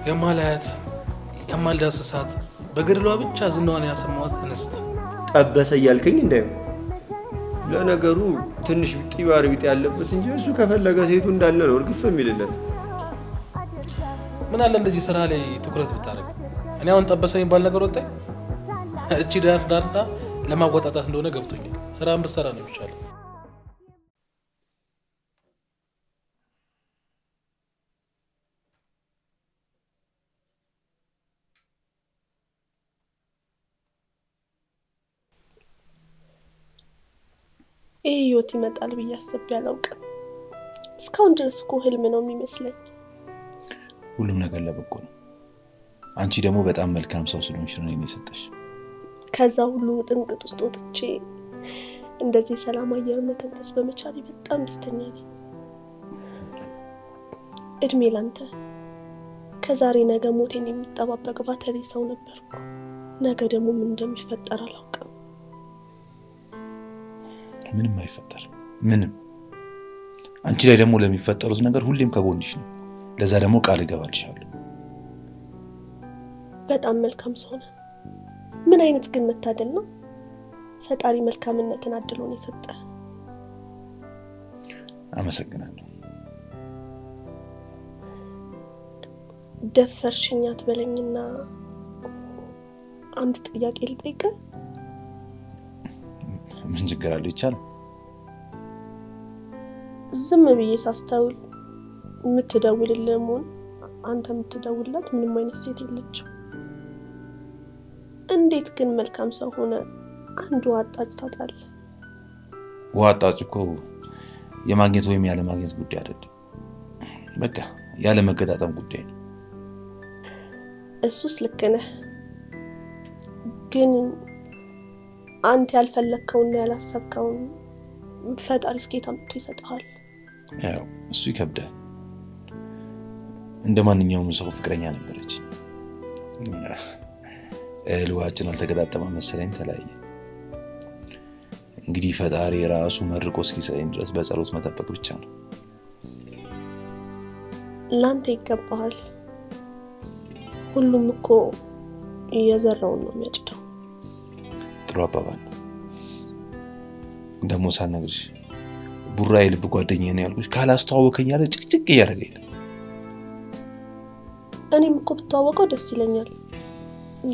Speaker 4: የማላያት
Speaker 8: ለነገሩ ትንሽ ጢባር ቢጥ ያለበት እንጂ እሱ ከፈለገ ሴቱ እንዳለ ነው እርግፍ የሚልለት።
Speaker 4: ምን አለ እንደዚህ ስራ ላይ ትኩረት ብታደርግ። እኔ አሁን ጠበሰኝ ባል ነገር ወጣኝ። እቺ ዳርታ ለማወጣጣት እንደሆነ ገብቶኛል። ስራን ብትሰራ ነው የሚሻለው።
Speaker 7: ይህ ህይወት ይመጣል ብዬ አስቤ አላውቅም። እስካሁን ድረስ እኮ ህልም ነው የሚመስለኝ።
Speaker 9: ሁሉም ነገር ለበጎ ነው። አንቺ ደግሞ በጣም መልካም ሰው ስለሆንሽ ነው እኔን የሰጠሽ።
Speaker 7: ከዛ ሁሉ ጥንቅጥ ውስጥ ወጥቼ እንደዚህ ሰላም አየር መተንፈስ በመቻሌ በጣም ደስተኛ ነኝ። እድሜ ላንተ። ከዛሬ ነገ ሞቴን የሚጠባበቅ ባተሪ ሰው ነበርኩ። ነገ ደግሞ ምን እንደሚፈጠር አላውቅም።
Speaker 9: ምንም አይፈጠር ምንም። አንቺ ላይ ደግሞ ለሚፈጠሩት ነገር ሁሌም ከጎንሽ ነው። ለዛ ደግሞ ቃል እገባልሻለሁ።
Speaker 7: በጣም መልካም ሰው ነህ። ምን አይነት ግን መታደል ነው። ፈጣሪ መልካምነትን አድሎን የሰጠ።
Speaker 9: አመሰግናለሁ።
Speaker 7: ደፈርሽኝ አትበለኝና አንድ ጥያቄ ልጠይቅ።
Speaker 9: ምን ችግር አለው? ይቻላል።
Speaker 7: ዝም ብዬ ሳስተውል የምትደውልልህም ሆነ አንተ የምትደውልላት ምንም አይነት ሴት የለችም። እንዴት ግን መልካም ሰው ሆነ አንዱ አጣጭ ታጣለህ?
Speaker 9: ዋጣጭ እኮ የማግኘት ወይም ያለ ማግኘት ጉዳይ አይደለም። በቃ ያለ መገጣጠም ጉዳይ ነው።
Speaker 7: እሱስ ልክ ነህ። ግን አንተ ያልፈለከውና ያላሰብከውን ፈጣሪ እስከ ታምጡ ይሰጣል።
Speaker 9: ያው እሱ ይከብዳል። እንደማንኛውም ሰው ፍቅረኛ ነበረች። ልዋችን አልተገጣጠመ መሰለኝ ተለያየ። እንግዲህ ፈጣሪ ራሱ መርቆ እስኪሰጠኝ ድረስ በጸሎት መጠበቅ ብቻ ነው።
Speaker 7: ላንተ ይገባሃል። ሁሉም እኮ የዘራውን ነው የሚያጭደው።
Speaker 9: ጥሩ አባባል ነው። ደግሞ ሳልነግርሽ ቡራ የልብ ጓደኛዬ ነው ያልኩሽ ካላስተዋወከኝ ያለ ጭቅጭቅ እያደረገኝ ነው።
Speaker 7: እኔም እኮ ብታወቀው ደስ ይለኛል።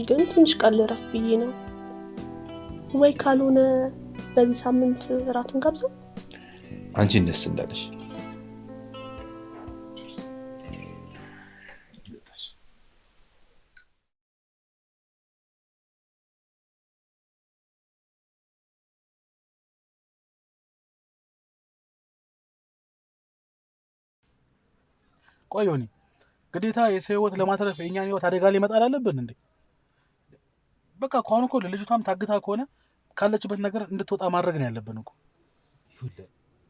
Speaker 7: ግን ትንሽ ቃል ረፍ ብዬ ነው። ወይ ካልሆነ በዚህ ሳምንት እራትን ጋብዘን።
Speaker 9: አንቺን ደስ እንዳለሽ።
Speaker 4: ቆይ ሆኒ ግዴታ የሰው ህይወት ለማትረፍ የኛን ህይወት አደጋ ላይ መጣል አለብን እንዴ? በቃ ከሆነ እኮ ልጅቷም ታግታ ከሆነ ካለችበት ነገር እንድትወጣ ማድረግ ነው ያለብን እኮ።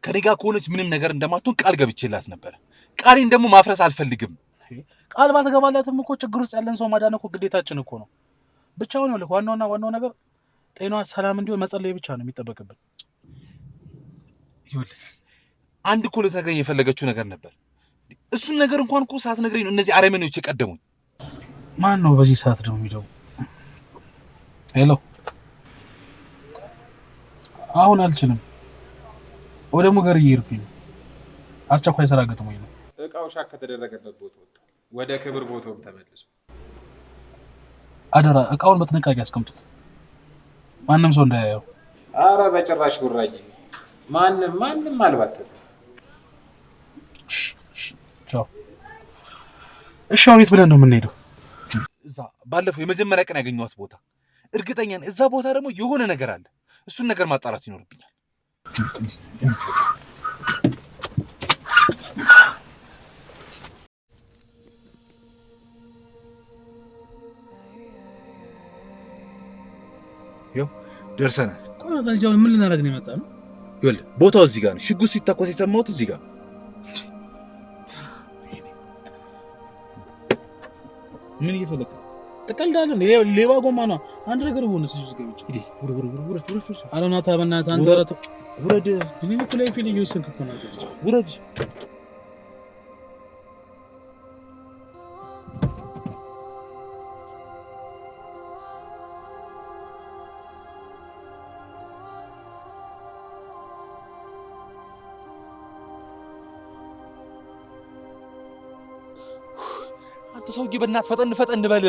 Speaker 9: ከኔ ጋር ከሆነች ምንም ነገር እንደማትሆን ቃል ገብቼላት ነበር። ቃሌን ደግሞ ማፍረስ አልፈልግም።
Speaker 4: ቃል ባትገባላትም እኮ ችግር ውስጥ ያለን ሰው ማዳን እኮ ግዴታችን እኮ ነው። ብቻውን ነው ዋናው ነገር ጤናዋ ሰላም እንዲሆን መጸለይ ብቻ ነው የሚጠበቅብን።
Speaker 9: ይኸውልህ አንድ እኮ ልትነግረኝ የፈለገችው ነገር ነበር። እሱን ነገር እንኳን እኮ ሳትነግረኝ ነው እነዚህ አረመኔዎች የቀደሙኝ።
Speaker 4: ማን ነው በዚህ ሰዓት ደግሞ የሚለው? ሄሎ፣ አሁን አልችልም። ወደ ሙገር እየሄድኩኝ ነው። አስቸኳይ ስራ ገጥሞኝ ነው።
Speaker 3: እቃው ሻክ ከተደረገበት ቦታ ወጣ። ወደ ክብር ቦታውም ተመልሶ።
Speaker 4: አደራ እቃውን በጥንቃቄ አስቀምጡት፣ ማንም ሰው እንዳያየው።
Speaker 3: አረ በጭራሽ ጉራዬ፣ ማንም አልባተም።
Speaker 4: ቻው። እሺ አሁን የት ብለን ነው የምንሄደው?
Speaker 9: እዛ ባለፈው የመጀመሪያ ቀን ያገኘኋት ቦታ እርግጠኛ ነኝ። እዛ ቦታ ደግሞ የሆነ ነገር አለ። እሱን ነገር ማጣራት ይኖርብኛል። ይኸው ደርሰናል።
Speaker 4: ቆይ ታዲያ ምን ልናደርግ ነው የመጣነው?
Speaker 9: ይኸውልህ ቦታው እዚህ ጋር ነው። ሽጉጥ ሲተኮስ የሰማሁት እዚህ ጋር ነው።
Speaker 4: ምን እየፈለክ ትቀልዳለህ? ሌባ ጎማ ነው። አንድ ነገር ሆነ ሲዙ ገብቼ እዲ ውረድ አለናታ በእናትህ አንተ ወራት ውረድ። እኔ እኮ ላይ ፊልም እየወሰንክ እኮ ነው። ውረድ።
Speaker 3: አንተ ሰውዬ በእናትህ ፈጠን በል።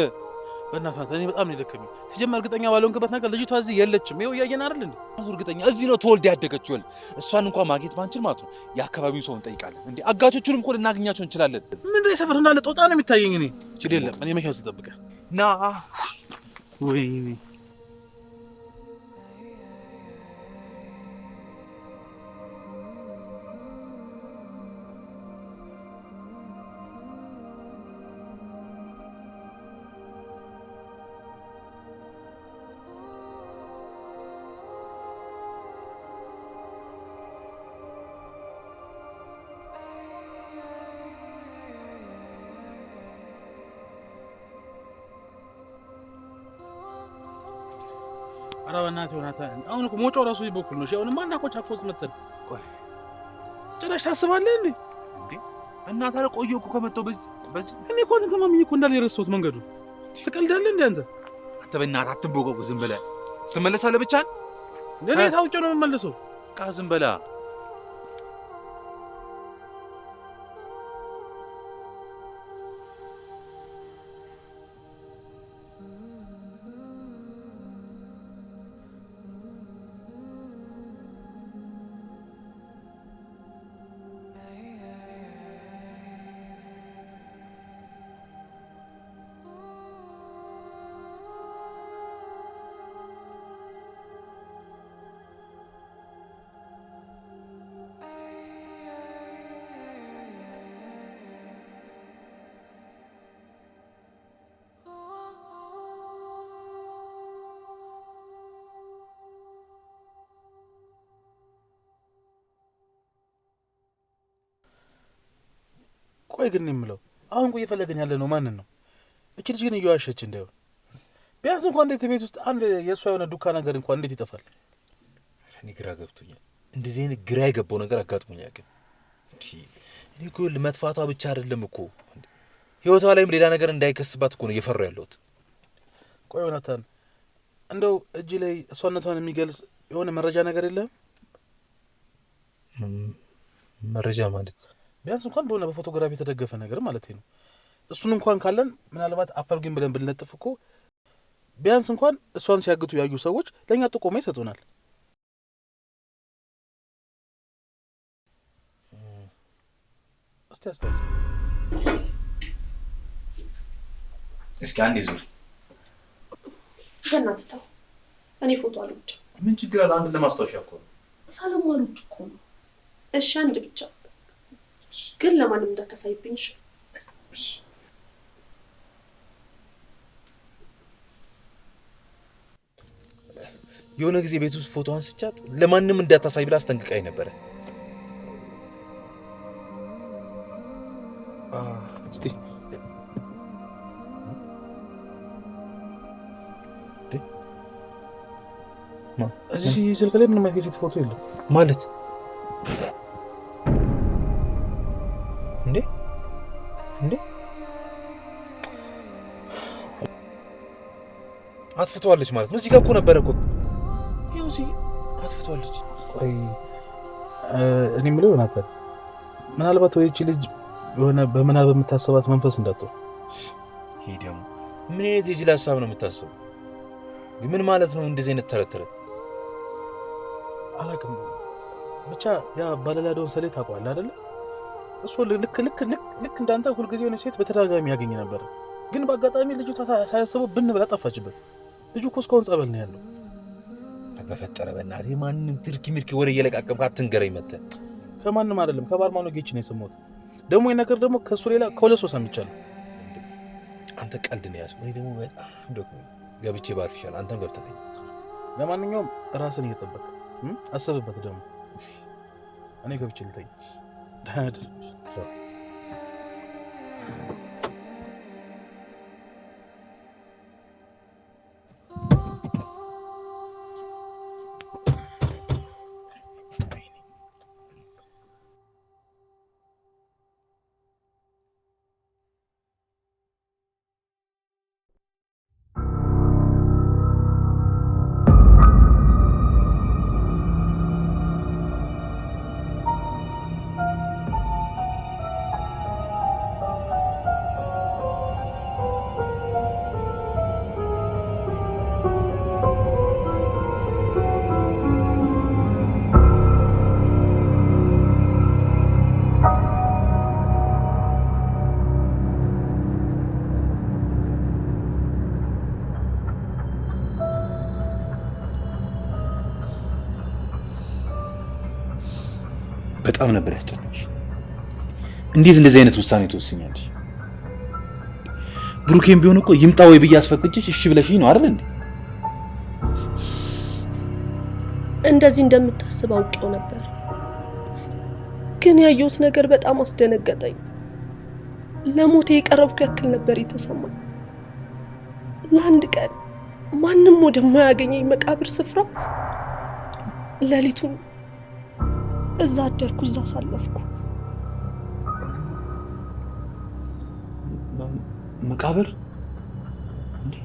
Speaker 4: በእናትህ እኔ በጣም ነው የደከመኝ። ሲጀመር እርግጠኛ ባልሆንክበት ነገር ልጅቷ እዚህ የለችም። ይኸው እያየን አይደል እንዴ?
Speaker 3: እርግጠኛ እዚህ ነው ተወልዳ ያደገችው። እሷን እንኳን ማግኘት ባንችል ማለት ነው የአካባቢውን ሰው እንጠይቃለን። እንዴ አጋቾቹንም እኮ ልናገኛቸው እንችላለን።
Speaker 4: ምን ላይ ሰፈር እንዳለ ጦጣ ነው የሚታየኝ። እኔ ችል የለም እኔ መኪናው ስጠብቀህ
Speaker 3: ና።
Speaker 4: ወይኔ አራውናት ዮናታን አሁን እኮ ሞጮ ራሱ ይበኩል ነው። አሁን ማን አቆጫቆስ መተን ቆይ ጭራሽ ታስባለህ እንዴ?
Speaker 3: እና ታዲያ ቆየሁ እኮ ከመጣሁ በዚህ
Speaker 4: እኔ እኮ አንተ ማምኝ እኮ እንዳለ የረሳሁት መንገዱ። ትቀልዳለህ እንዴ አንተ?
Speaker 3: አንተ በእናትህ አትንቦቆቁ፣ ዝም ብለህ ትመለሳለህ ብቻ።
Speaker 4: እኔ ታውቄ ነው የምመለሰው።
Speaker 3: በቃ ዝም በላ። ቆይ ግን የምለው አሁን ቆይ እየፈለግን ያለ ነው ማንን ነው? እቺ ልጅ ግን እየዋሸች እንዳይሆን ቢያንስ እንኳን እንዴት ቤት ውስጥ አንድ የእሷ የሆነ ዱካ ነገር እንኳን እንዴት ይጠፋል?
Speaker 9: እኔ ግራ ገብቶኛል። እንደዚህ አይነት ግራ የገባው ነገር አጋጥሞኛል። ግን እኔ እኮ መጥፋቷ ብቻ አይደለም እኮ ህይወቷ ላይም ሌላ ነገር እንዳይከስባት እኮ ነው እየፈራሁ ያለሁት።
Speaker 4: ቆይ ዮናታን እንደው እጅ ላይ እሷነቷን የሚገልጽ የሆነ መረጃ ነገር የለም?
Speaker 9: መረጃ ማለት
Speaker 4: ቢያንስ እንኳን በሆነ በፎቶግራፊ የተደገፈ ነገር ማለት ነው። እሱን እንኳን ካለን ምናልባት አፋልጉኝ ብለን ብንለጥፍ እኮ ቢያንስ እንኳን እሷን ሲያግቱ ያዩ ሰዎች ለእኛ ጥቆማ ይሰጡናል። እስቲ አስተያየት
Speaker 9: እስኪ አንዴ ዙር።
Speaker 7: በእናትህ ተው። እኔ ፎቶ አልወጭ።
Speaker 9: ምን ችግር አለ? አንድ ለማስታወሻ እኮ ነው።
Speaker 7: ሳለም አልወጭ እኮ ነው። እሺ አንድ ብቻ ግን ለማንም እንዳታሳይብኝ። እሺ
Speaker 9: የሆነ ጊዜ ቤት ውስጥ ፎቶ አንስቻት ለማንም እንዳታሳይ ብላ አስጠንቅቃኝ ነበረ። እስቲ
Speaker 4: እዚህ ስልክ ላይ ምንም አይነት ፎቶ የለም
Speaker 9: ማለት እንዴ? አጥፍቷለች ማለት ነው። እዚህ ጋር እኮ ነበረ እኮ ይኸው እዚህ አጥፍቷለች።
Speaker 4: ቆይ እኔ የምለው ዮናታን ምናልባት ወይ እቺ ልጅ የሆነ በምናብ የምታስባት መንፈስ እንዳትሆን።
Speaker 9: ይሄ ደግሞ ምን አይነት የጅል ሀሳብ ነው የምታስበው? ምን ማለት ነው እንደዚህ አይነት ተረተረ?
Speaker 4: አላውቅም ብቻ ያ ባለላዳውን ሰሌ ታውቀዋለህ አይደለ? እሱ ልክ እንዳንተ ሁልጊዜ የሆነ ሴት በተደጋጋሚ ያገኝ ነበር። ግን በአጋጣሚ ልጁ ሳያስበው ብን ብላ ጠፋችበት። ልጁ እኮ እስካሁን ጸበል ነው ያለው።
Speaker 9: በፈጠረ በእናትህ ማንም ትርኪ ምርኪ ወሬ እየለቃቀምክ አትንገረኝ መተህ።
Speaker 4: ከማንም አይደለም ከባርማኑ ጌች ነው የሰማሁት። ደግሞ ይሄ ነገር ደግሞ ከሱ ሌላ ከሁለት ሰው ሰምቻለሁ።
Speaker 9: አንተ ቀልድ ነው ያዝኩ። እኔ ደግሞ በጣም ደግሞ ገብቼ ባርፍ ይሻላል። አንተም ገብተህ ተኛ።
Speaker 4: ለማንኛውም ራስን እየጠበቅ አስብበት። ደግሞ እኔ ገብቼ ልተኛ።
Speaker 3: በጣም ነበር ያስጨነቅሽ። እንዴት እንደዚህ አይነት ውሳኔ ትወስኛለሽ? ብሩኬን ቢሆን እኮ ይምጣ ወይ ብዬ አስፈቅጄሽ እሺ ብለሽኝ ነው አይደል እንዴ?
Speaker 7: እንደዚህ እንደምታስብ አውቄው ነበር፣ ግን ያየሁት ነገር በጣም አስደነገጠኝ። ለሞቴ የቀረብኩ ያክል ነበር የተሰማኝ። ለአንድ ቀን ማንም ወደማያገኘኝ መቃብር ስፍራ ሌሊቱን እዛ አደርኩ፣ እዛ ሳለፍኩ።
Speaker 3: መቃብር እንዴ?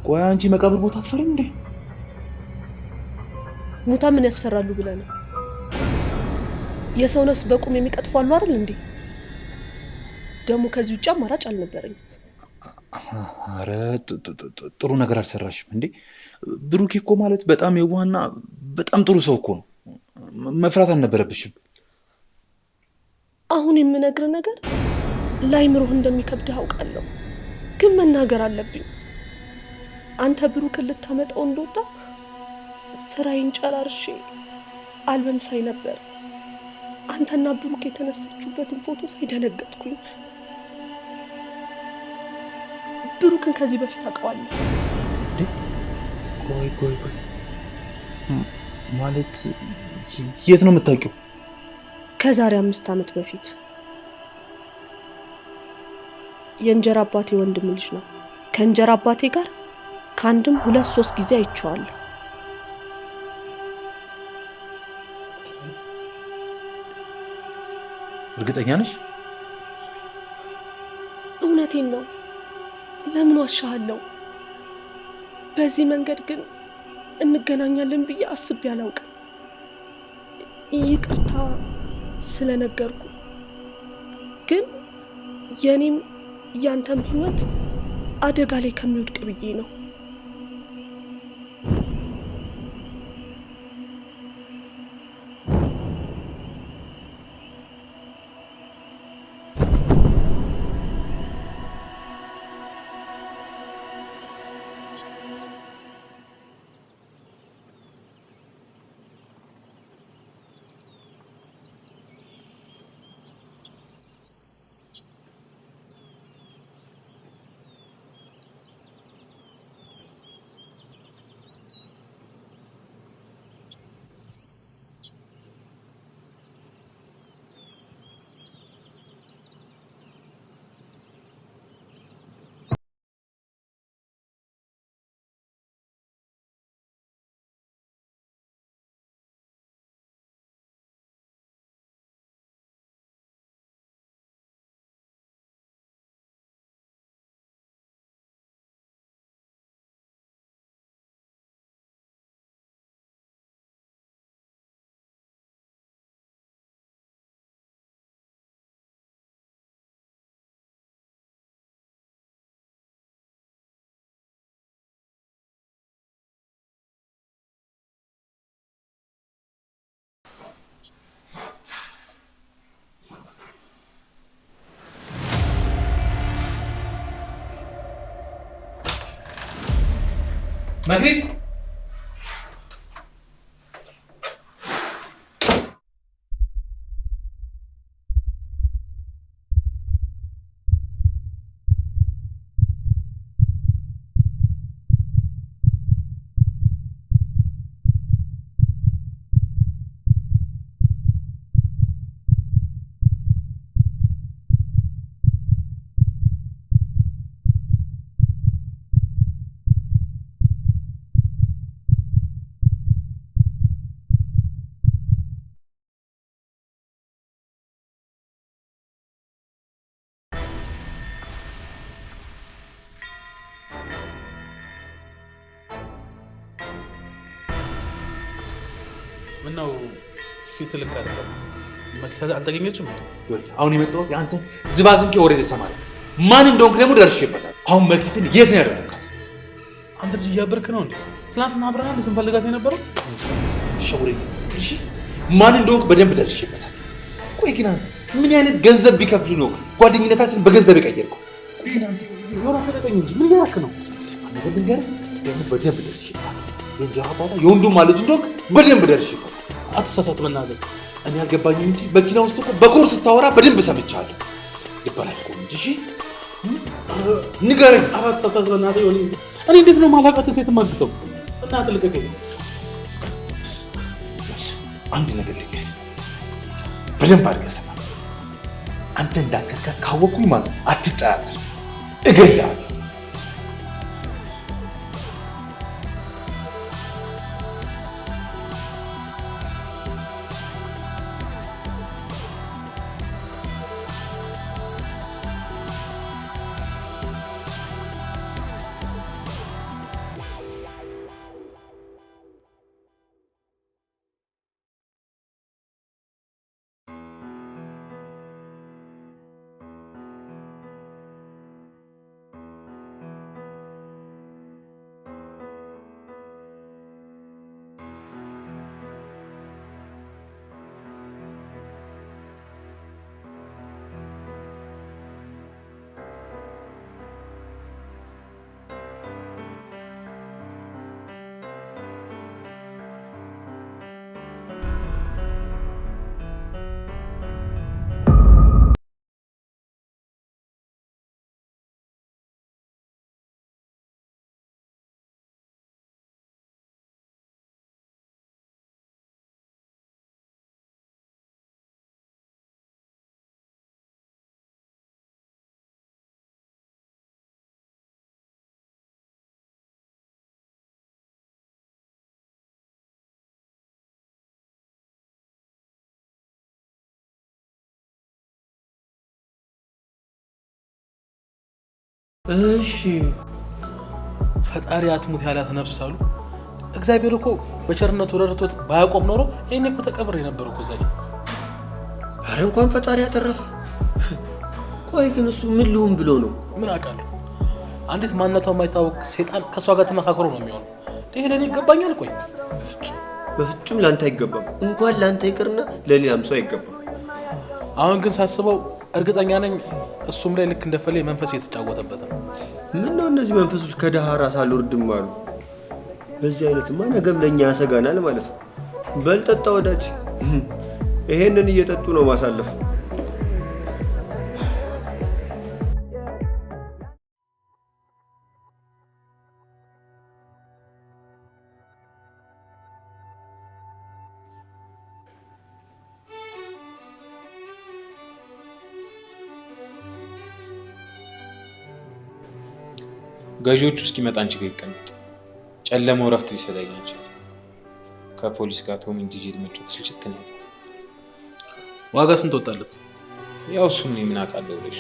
Speaker 3: ቆይ አንቺ መቃብር ቦታ አትፈሪም እንዴ?
Speaker 7: ሙታ ምን ያስፈራሉ ብለህ ነው? የሰው ነፍስ በቁም የሚቀጥፉ አሉ አይደል እንዴ? ደግሞ ከዚህ ውጭ አማራጭ አልነበረኝም።
Speaker 3: አረ ጥሩ ነገር አልሰራሽም እንዴ? ብሩኬ እኮ ማለት በጣም የዋህና በጣም ጥሩ ሰው እኮ ነው። መፍራት አልነበረብሽም።
Speaker 7: አሁን የምነግርህ ነገር ላይምሮህ እንደሚከብድህ አውቃለሁ፣ ግን መናገር አለብኝ። አንተ ብሩክን ልታመጣው እንደወጣ ስራዬን ጨራርሼ አልበም ሳይ ነበር። አንተና ብሩክ የተነሳችሁበትን ፎቶ ሳይደነገጥኩኝ። ብሩክን ከዚህ በፊት አውቀዋለሁ።
Speaker 3: ቆይ ማለት የት ነው የምታውቂው?
Speaker 7: ከዛሬ 5 ዓመት በፊት የእንጀራ አባቴ ወንድም ልጅ ነው። ከእንጀራ አባቴ ጋር ከአንድም 2-3 ጊዜ አይቼዋለሁ።
Speaker 3: እርግጠኛ ነሽ?
Speaker 7: እውነቴን ነው። ለምን ዋሻለሁ? በዚህ መንገድ ግን እንገናኛለን ብዬ አስቤ አላውቅም። ይቅርታ ስለነገርኩ፣ ግን የኔም ያንተም ህይወት አደጋ ላይ ከሚወድቅ ብዬ ነው።
Speaker 3: መግሪት
Speaker 4: ምነው ፊት ልክ አይደለም? መክተት አልተገኘችም።
Speaker 3: አሁን የመጣሁት የአንተ ዝባዝንኬ ወሬ ልሰማ ነው። ማን እንደሆንክ ደግሞ ደርሼበታል። አሁን መክተትን የት ነው ያደረካት?
Speaker 4: አንተ ልጅ እያበርክ ነው እንዴ? ትናንትና አብረን ስንፈልጋት የነበረው
Speaker 3: ሸውሬ። እሺ ማን እንደሆንክ በደንብ ደርሼበታል። ቆይ ግን አንተ ምን አይነት ገንዘብ ቢከፍሉ ነው ጓደኝነታችን በገንዘብ የቀየርከው? ቆይ ግን አንተ
Speaker 4: ዮራ ሰደቀኝ እንጂ ምን እያደረክ ነው?
Speaker 3: አንተ ልንገርህ ደግሞ በደንብ ደርሼበታል። የእንጀራ አባታ የወንዱም ማለት እንደሆንክ በደንብ ደርሼበታል።
Speaker 4: አትሳሳት በእናትህ።
Speaker 3: እኔ አልገባኝም እንጂ መኪና ውስጥ እኮ በኮርስ ስታወራ በደንብ ሰምቻለሁ። ይባላል እኮ እንጂ እሺ ንገረኝ።
Speaker 4: አራት ሳሳት በእናትህ ይሁን። እኔ እንዴት ነው ማላውቃት ሴት ማግተው? እናትህ ልቀቀኝ።
Speaker 3: አንድ ነገር ልንገርህ፣ በደንብ አድርገህ ስማ። አንተ እንዳከትካት ካወቅኩኝ ማለት ነው አትጠራጠር፣ እገላለሁ።
Speaker 8: እሺ
Speaker 4: ፈጣሪ አትሙት ያላት ነፍስ አሉ። እግዚአብሔር እኮ በቸርነቱ ረድቶት ባያቆም ኖሮ እኔ እኮ ተቀብሬ ነበር እኮ ዘይ።
Speaker 8: ኧረ እንኳን ፈጣሪ ያተረፈ። ቆይ ግን እሱ ምን ሊሆን ብሎ ነው?
Speaker 4: ምን አውቃለሁ። አንዲት ማንነቷ የማይታወቅ ሴጣን ከሷ ጋር ተመካክሮ ነው የሚሆነው። ይሄ ለኔ ይገባኛል? ቆይ
Speaker 8: በፍጹም ላንተ አይገባም። እንኳን ላንተ ይቅርና ለሌላም ሰው አይገባም።
Speaker 4: አሁን ግን ሳስበው እርግጠኛ ነኝ እሱም ላይ ልክ እንደፈለ መንፈስ እየተጫወተበት ነው።
Speaker 8: ምን ነው እነዚህ መንፈሶች ከደሃ ራስ አልወርድም አሉ። በዚህ አይነትማ ነገም ለኛ ያሰጋናል ማለት ነው። በልጠጣ ወዳጅ፣ ይሄንን እየጠጡ ነው ማሳለፍ።
Speaker 11: ገዢዎቹ እስኪመጣ አንቺ ጋር ይቀመጥ። ጨለማው እረፍት ሊሰጠኝ ይችላል። ከፖሊስ ጋር ቶም እንጂ መጫወት ስልችት ነው።
Speaker 4: ዋጋ ስንት ወጣለት?
Speaker 11: ያው እሱን ምን አውቃለሁ ብለሽ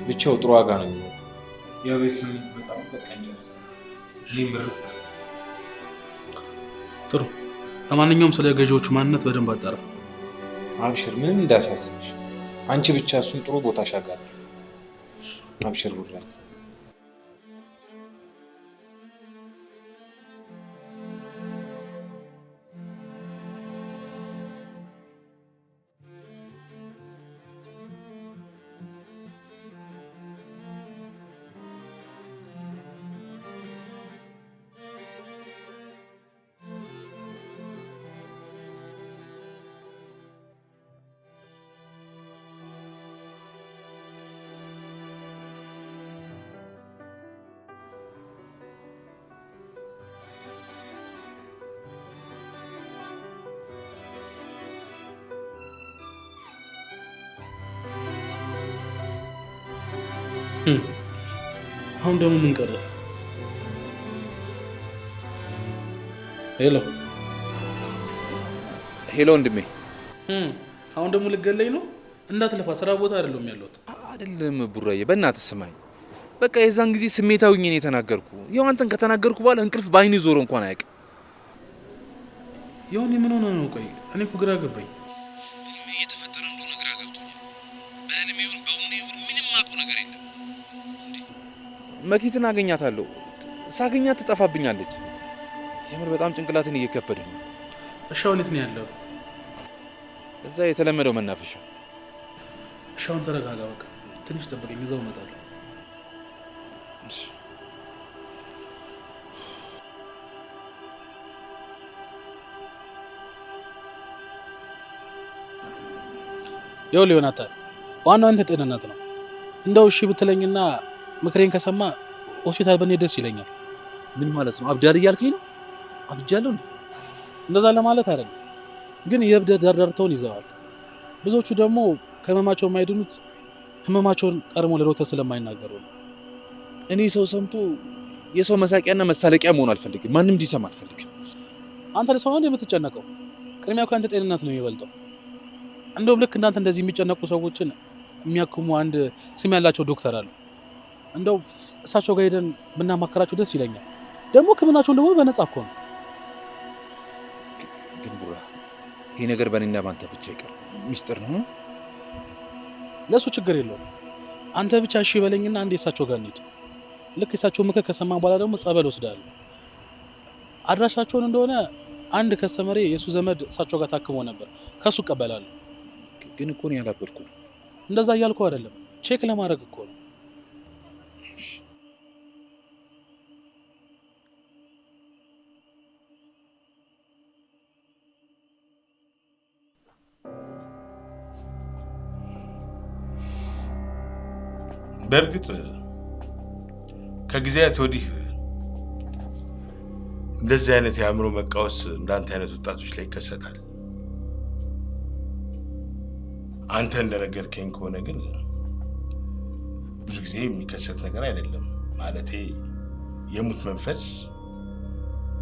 Speaker 11: ብቻው ጥሩ ዋጋ ነው የሚሆነው። ያው በስምንት በጣም በቃ እንጨርስ። እኔም ብርፍ
Speaker 4: ጥሩ። ለማንኛውም ስለ ገዢዎቹ ማንነት በደንብ አጣራ።
Speaker 11: አብሽር፣ ምንም እንዳሳስብሽ። አንቺ ብቻ እሱን ጥሩ ቦታ ሻጋር። አብሽር ብራ።
Speaker 4: አሁን ደግሞ ምን ቀረ? ሄሎ
Speaker 3: ሄሎ ወንድሜ።
Speaker 4: አሁን ደግሞ ልገለኝ ነው? እንዳትለፋ፣ ስራ ቦታ አይደለም ያለሁት።
Speaker 3: አይደለም ቡራዬ፣ በእናትህ ስማኝ። በቃ የዛን ጊዜ ስሜታዊ ነኝ የተናገርኩ። ያው አንተን ከተናገርኩ በኋላ እንቅልፍ ባይኔ ዞሮ እንኳን አያውቅም።
Speaker 4: ይሁን ምን ሆነ ነው? ቆይ እኔ እኮ ግራ ገባኝ።
Speaker 3: እየተፈጠረ እንደሆነ ግራ ገብቶኛል። በህልም ይሁን በእውን ይሁን ምንም የማውቀው ነገር የለም። መክሊትን አገኛታለሁ። ሳገኛት ትጠፋብኛለች። የምር በጣም ጭንቅላትን እየከበደኝ ነው።
Speaker 4: እሺ አሁን የት ነው ያለው?
Speaker 3: እዛ የተለመደው መናፈሻ።
Speaker 4: እሺ አሁን ተረጋጋ፣ በቃ ትንሽ ጠብቀኝ፣ እዛው እመጣለሁ።
Speaker 3: እሺ
Speaker 4: ይኸውልህ ዮናታን፣ ዋናው አንተ ጤንነት ነው። እንደው እሺ ብትለኝና ምክሬን ከሰማ ሆስፒታል ብንሄድ ደስ ይለኛል።
Speaker 3: ምን ማለት ነው? አብዳል እያልከኝ ነው? አብጃለሁ?
Speaker 4: እንደዛ ለማለት አይደለም፣ ግን የእብደት ዳርዳርተውን ይዘዋል። ብዙዎቹ ደግሞ ከህመማቸው የማይድኑት ህመማቸውን ቀድሞ ለዶክተር ስለማይናገሩ ነው።
Speaker 3: እኔ ሰው ሰምቶ የሰው መሳቂያና መሳለቂያ መሆን አልፈልግም። ማንም እንዲሰማ አልፈልግም።
Speaker 4: አንተ ለሰው ነው የምትጨነቀው። ቅድሚያው ከአንተ ጤንነት ነው የሚበልጠው። እንደውም ልክ እንዳንተ እንደዚህ የሚጨነቁ ሰዎችን የሚያክሙ አንድ ስም ያላቸው ዶክተር አሉ። እንደው እሳቸው ጋር ሄደን ብናማከራቸው ደስ ይለኛል። ደግሞ ህክምናቸውን ደግሞ በነጻ እኮ ነው።
Speaker 3: ግን ቡራ፣ ይሄ ነገር በእኔና በአንተ ብቻ ይቀር ሚስጥር ነው።
Speaker 4: ለሱ ችግር የለውም። አንተ ብቻ እሺ በለኝና አንዴ እሳቸው ጋር እንሂድ። ልክ እሳቸው ምክር ከሰማን በኋላ ደግሞ ጸበል ወስዳለሁ። አድራሻቸውን እንደሆነ አንድ ከስተመሬ የሱ ዘመድ እሳቸው ጋር ታክሞ ነበር፣ ከሱ እቀበላለሁ።
Speaker 3: ግን እኮ ነው ያላበድኩ።
Speaker 4: እንደዛ እያልኩ አይደለም፣ ቼክ ለማድረግ እኮ ነው።
Speaker 1: በእርግጥ ከጊዜያት ወዲህ እንደዚህ አይነት የአእምሮ መቃወስ እንዳንተ አይነት ወጣቶች ላይ ይከሰታል። አንተ እንደነገርከኝ ከሆነ ግን ብዙ ጊዜ የሚከሰት ነገር አይደለም። ማለቴ የሙት መንፈስ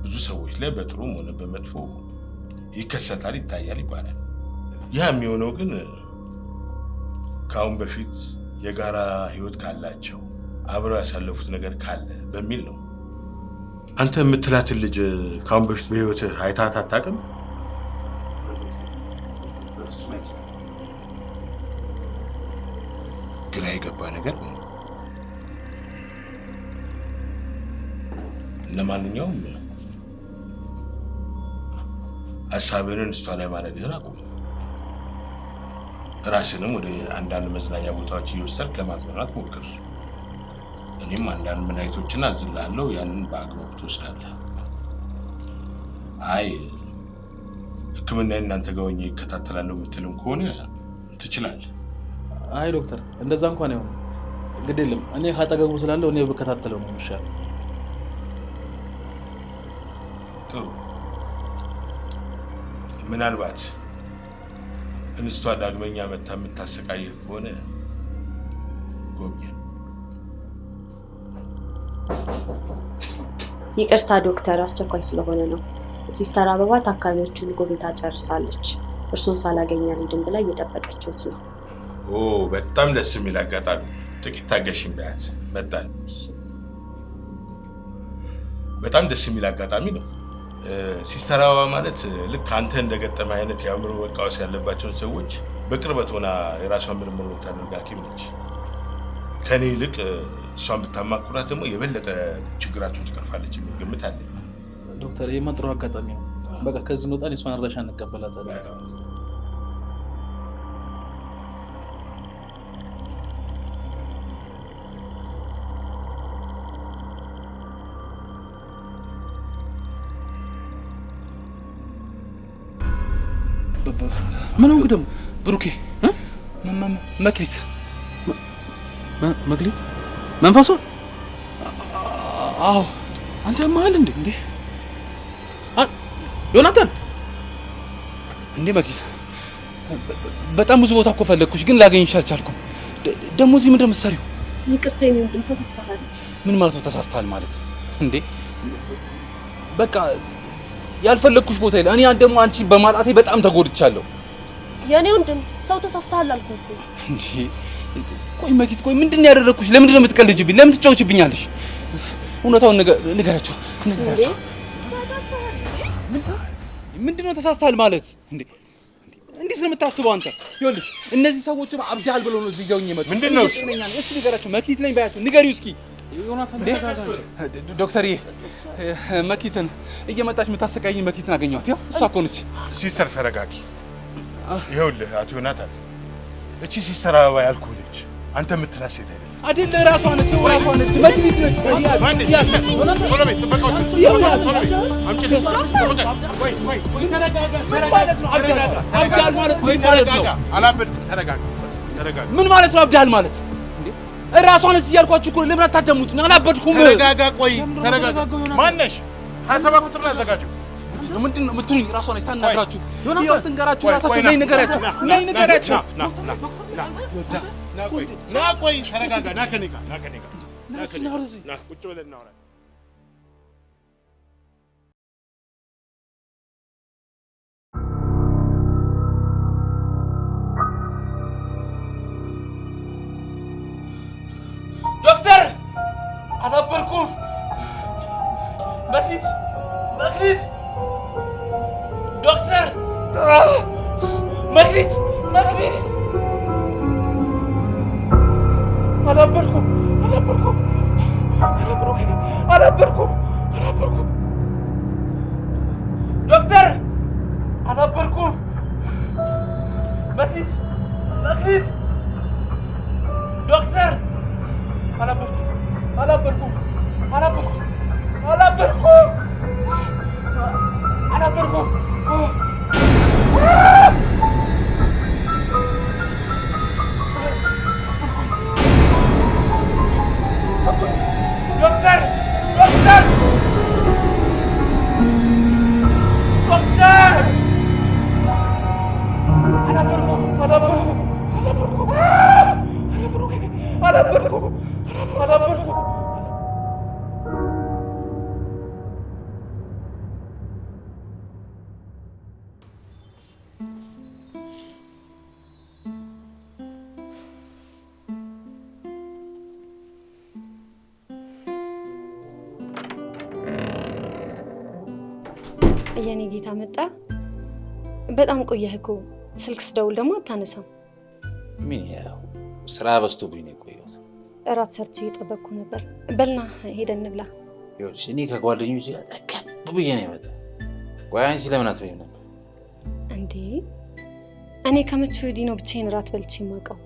Speaker 1: ብዙ ሰዎች ላይ በጥሩም ሆነ በመጥፎ ይከሰታል፣ ይታያል ይባላል። ያ የሚሆነው ግን ከአሁን በፊት የጋራ ህይወት ካላቸው አብረው ያሳለፉት ነገር ካለ በሚል ነው። አንተ የምትላትን ልጅ ከአሁን በፊት በህይወት አይታት አታውቅም? ግራ የገባ ነገር ነው። ለማንኛውም ሀሳብህን እሷ ላይ ማድረግህን አቁም። ራስንም ወደ አንዳንድ መዝናኛ ቦታዎች እየወሰድክ ለማዝናናት ሞክር። እኔም አንዳንድ መድኃኒቶችን አዝልሃለሁ፣ ያንን በአግባቡ ትወስዳለህ። አይ ሕክምና እናንተ ጋር ሆኜ እከታተላለሁ የምትልም ከሆነ ትችላለህ።
Speaker 4: አይ ዶክተር፣ እንደዛ እንኳን አይሆንም። ግድ የለም፣ እኔ ካጠገቡ ስላለው እኔ ብከታተለው ነው የሚሻለው።
Speaker 1: ጥሩ። ምናልባት እንስቷ ዳግመኛ መታ የምታሰቃይህ ከሆነ ጎብኝ።
Speaker 2: ይቅርታ ዶክተር፣ አስቸኳይ ስለሆነ ነው። ሲስተር አበባ ታካሚዎቹን ጎብኝታ ጨርሳለች። እርሱን ሳላገኝ አልሄድም ብላ እየጠበቀችሁት ነው።
Speaker 1: ኦ በጣም ደስ የሚል አጋጣሚ። ጥቂት ታገሽኝ በያት። መጣን። በጣም ደስ የሚል አጋጣሚ ነው። ሲስተር አበባ ማለት ልክ አንተ እንደገጠመ አይነት የአእምሮ መቃወስ ያለባቸውን ሰዎች በቅርበት ሆና የራሷን ምርምር የምታደርግ ሐኪም ነች። ከኔ ይልቅ እሷን ብታማክራት ደግሞ የበለጠ ችግራቸውን ትቀርፋለች የሚል ግምት አለኝ።
Speaker 4: ዶክተር፣ ይሄማ ጥሩ አጋጣሚ ነው። በቃ ከዚህ እንወጣን፣ የእሷን አድራሻ እንቀበላታለን። ምን ሆንክ ደግሞ?
Speaker 3: ብሩኬ መክሊት
Speaker 4: መክሊት መንፈሷ?
Speaker 3: አዎ።
Speaker 4: አንተ ማል እንዴ? ዮናታን
Speaker 3: እንዴ መክሊት፣ በጣም ብዙ ቦታ እኮ ፈለግኩሽ ግን ላገኝሽ አልቻልኩም። ደግሞ እዚህ ምንድን ነው የምትሰሪው?
Speaker 2: ይቅርታ የኔ ወንድም፣ ተሳስተሃል።
Speaker 3: ምን ማለት ነው ተሳስተሃል ማለት? እንዴ በቃ ያልፈለግኩሽ ቦታ የለ። እኔ ደግሞ አንቺ በማጣቴ በጣም ተጎድቻለሁ።
Speaker 7: የኔ ወንድም፣ ሰው ተሳስተሃል አልኩህ እኮ።
Speaker 3: እንዴ ቆይ መክሊት፣ ቆይ ምንድን ነው ያደረግኩሽ? ለምንድን ነው የምትቀልጅብኝ? ለምን ትጫወችብኛለሽ? እውነታውን ንገራቸው። ምንድን ነው ተሳስተሃል ማለት? እንዴት ነው የምታስበው አንተ? ይኸውልሽ እነዚህ ሰዎችም አብዳል ብለው ነው እዚህ ይዘውኝ የመጡት።
Speaker 1: ምንድን ነው
Speaker 3: እስኪ ንገራቸው። መክሊት ነኝ ባያቸው፣ ንገሪው እስኪ። ዶክተር መክሊትን እየመጣች የምታሰቃየኝ መክሊትን አገኘኋት። ያው እሷ እኮ ነች።
Speaker 1: ሲስተር ተረጋጊ። ይኸውልህ አቶ ዮናታን፣ እቺ ሲስተር አበባ ያልኩህ ነች። አንተ የምትላት ሴት
Speaker 3: አይደለ ራሷ ነች መክሊት ነች ምን ማለት ነው አብዳል ማለት ራሷ ነች እያልኳችሁ እኮ ለምን አታደሙት አላበድኩም
Speaker 1: ተረጋጋ ቆይ ተረጋጋ ማነሽ 27 ቁጥር ላይ አዘጋጁ
Speaker 3: ምንድነው የምትሉኝ ራሷ ነች ታናግራችሁ ይኸው ትንገራችሁ ራሳችሁ ነይ ንገራችሁ
Speaker 1: ና ቆይ ተረጋጋ ና ከኔ ጋር ና ቁጭ ብለን እናውራ
Speaker 3: ዶክተር አላበርኩም መክሊት ዶክተር መክሊት አላበርኩም ዶክተር አላበርኩም መክሊት ዶክተር አላበርኩም
Speaker 10: የኔ ጌታ መጣ በጣም ቆየህ እኮ ስልክ ስደውል ደግሞ አታነሳም
Speaker 9: ምን ያው ስራ በዝቶብኝ ነው የቆየሁት
Speaker 10: እራት ሰርቼ እየጠበቅኩ ነበር በልና ሄደን እንብላ
Speaker 9: ይኸውልሽ እኔ ከጓደኞቼ ጋር ጠቀም ብዬ ነው የመጣው ቆይ አንቺ ለምን አትበይም ነበር
Speaker 10: እንዴ እኔ ከመቼ ወዲህ ነው ብቻዬን እራት በልቼ የማውቀው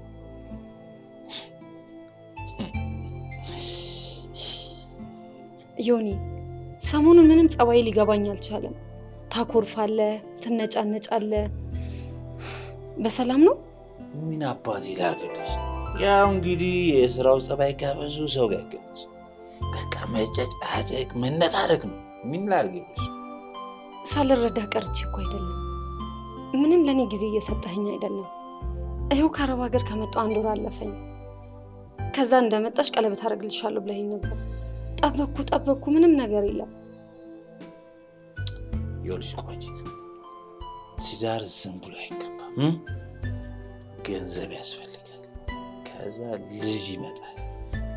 Speaker 10: ዮኒ ሰሞኑን ምንም ጸባይ ሊገባኝ አልቻለም ታኮርፋለህ ትነጫነጫለህ በሰላም ነው
Speaker 9: ምን አባቴ ላድርግልሽ ያው እንግዲህ የስራው ጸባይ ከብዙ ሰው ጋር ያገናኝ በቃ መጨጫጨቅ መነታረክ ነው ምን ላድርግልሽ
Speaker 10: ሳልረዳ ቀርቼ እኮ አይደለም ምንም ለኔ ጊዜ እየሰጠኸኝ አይደለም ይኸው ከአረብ ሀገር ከመጣሁ 1 ወር አለፈኝ ከዛ እንደመጣሽ ቀለበት አደርግልሻለሁ ብለኸኝ ነበር ጠበቅኩ ምንም ነገር የለም
Speaker 9: ይኸውልሽ ቆንጂት ትዳር ዝም ብሎ አይገባም ገንዘብ ያስፈልጋል ከዛ ልጅ ይመጣል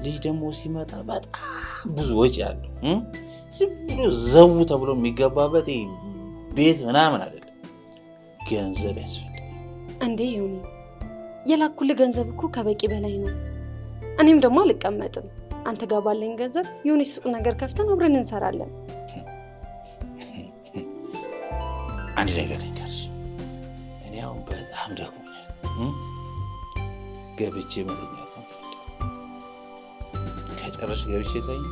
Speaker 9: ልጅ ደግሞ ሲመጣ በጣም ብዙ ወጪ አለው ዝም ብሎ ዘው ተብሎ የሚገባበት ቤት ምናምን አይደለም ገንዘብ ያስፈልጋል
Speaker 10: እንዴ ዮኒ የላኩልህ ገንዘብ እኮ ከበቂ በላይ ነው እኔም ደግሞ አልቀመጥም አንተ ጋር ባለኝ ገንዘብ ዮኒ ሱቅ ነገር ከፍተን አብረን እንሰራለን
Speaker 9: አንድ ነገር ልንገርሽ እኔ አሁን በጣም ደክሞኛል ገብቼ መተኛት ነው የምፈልገው ከጨረስሽ ገብቼ ተኝ